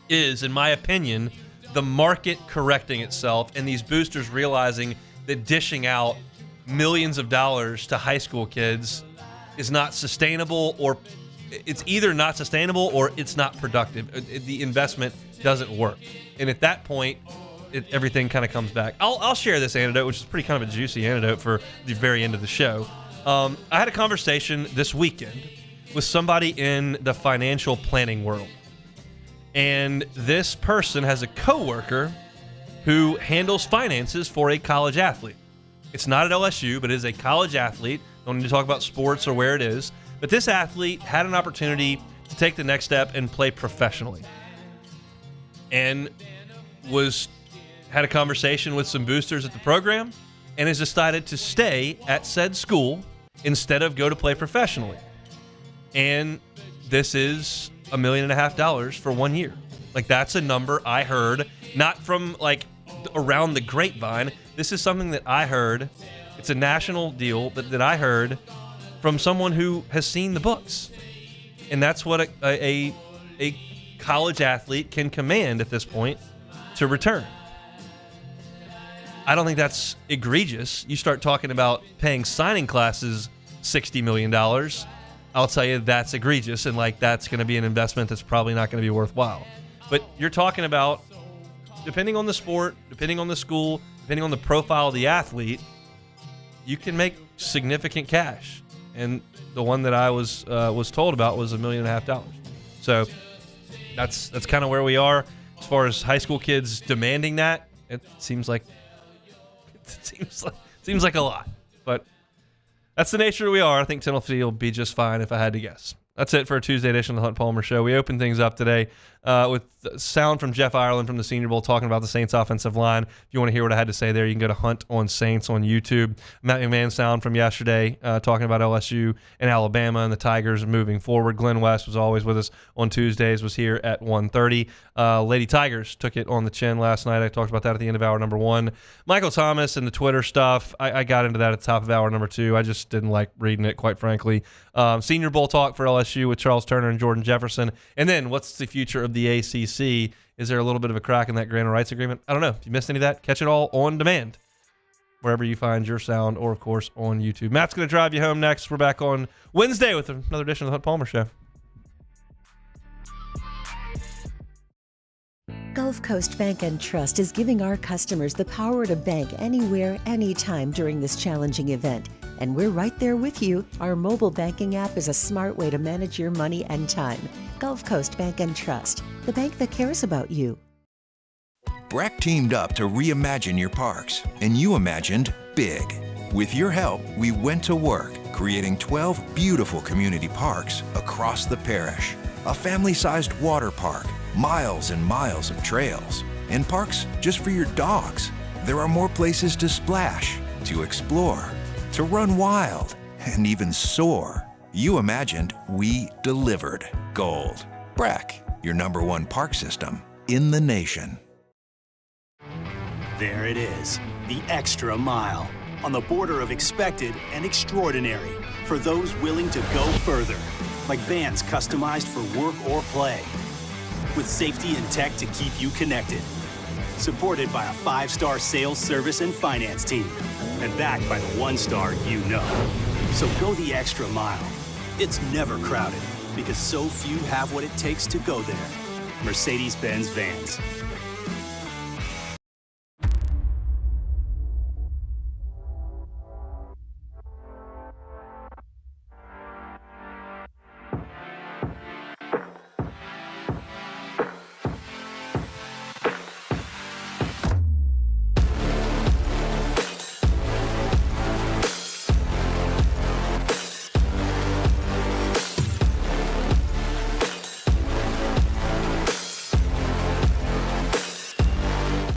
is, in my opinion, the market correcting itself and these boosters realizing that dishing out millions of dollars to high school kids is not sustainable, or it's either not sustainable or it's not productive. The investment doesn't work. And at that point, everything kind of comes back. I'll share this anecdote, which is pretty kind of a juicy anecdote for the very end of the show. I had a conversation this weekend with somebody in the financial planning world. And this person has a coworker who handles finances for a college athlete. It's not at LSU, but it is a college athlete. Don't need to talk about sports or where it is. But this athlete had an opportunity to take the next step and play professionally. And had a conversation with some boosters at the program and has decided to stay at said school instead of go to play professionally. And this is $1.5 million for 1 year. Like, that's a number I heard, not from like around the grapevine. This is something that I heard. It's a national deal that I heard from someone who has seen the books. And that's what a college athlete can command at this point to return. I don't think that's egregious. You start talking about paying signing classes $60 million, I'll tell you that's egregious, and like that's going to be an investment that's probably not going to be worthwhile. But you're talking about, depending on the sport, depending on the school, depending on the profile of the athlete, you can make significant cash. And the one that I was told about was $1.5 million. So that's kind of where we are as far as high school kids demanding that. It seems like a lot, but that's the nature we are. I think Tennessee will be just fine if I had to guess. That's it for a Tuesday edition of the Hunt Palmer Show. We open things up today with sound from Jeff Ireland from the Senior Bowl talking about the Saints offensive line. If you want to hear what I had to say there, you can go to Hunt on Saints on YouTube. Matt McMahon sound from yesterday talking about LSU and Alabama and the Tigers moving forward. Glenn West was always with us on Tuesdays, was here at 1:30. Lady Tigers took it on the chin last night. I talked about that at the end of hour number 1. Michael Thomas and the Twitter stuff, I got into that at the top of hour number 2. I just didn't like reading it, quite frankly. Senior Bowl talk for LSU with Charles Turner and Jordan Jefferson. And then what's the future of the ACC? Is there a little bit of a crack in that grant of rights agreement? I don't know. If you missed any of that, catch it all on demand wherever you find your sound, or, of course, on YouTube. Matt's going to drive you home next. We're back on Wednesday with another edition of the Hunt Palmer Show. Gulf Coast Bank and Trust is giving our customers the power to bank anywhere, anytime during this challenging event. And we're right there with you. Our mobile banking app is a smart way to manage your money and time. Gulf Coast Bank and Trust, the bank that cares about you. Breck teamed up to reimagine your parks, and you imagined big. With your help, we went to work, creating 12 beautiful community parks across the parish. A family-sized water park, miles and miles of trails, and parks just for your dogs. There are more places to splash, to explore, to run wild, and even soar. You imagined, we delivered gold. Breck, your #1 park system in the nation. There it is, the extra mile, on the border of expected and extraordinary, for those willing to go further, like vans customized for work or play, with safety and tech to keep you connected, supported by a 5-star sales, service, and finance team, and backed by the 1-star you know. So go the extra mile. It's never crowded, because so few have what it takes to go there. Mercedes-Benz Vans.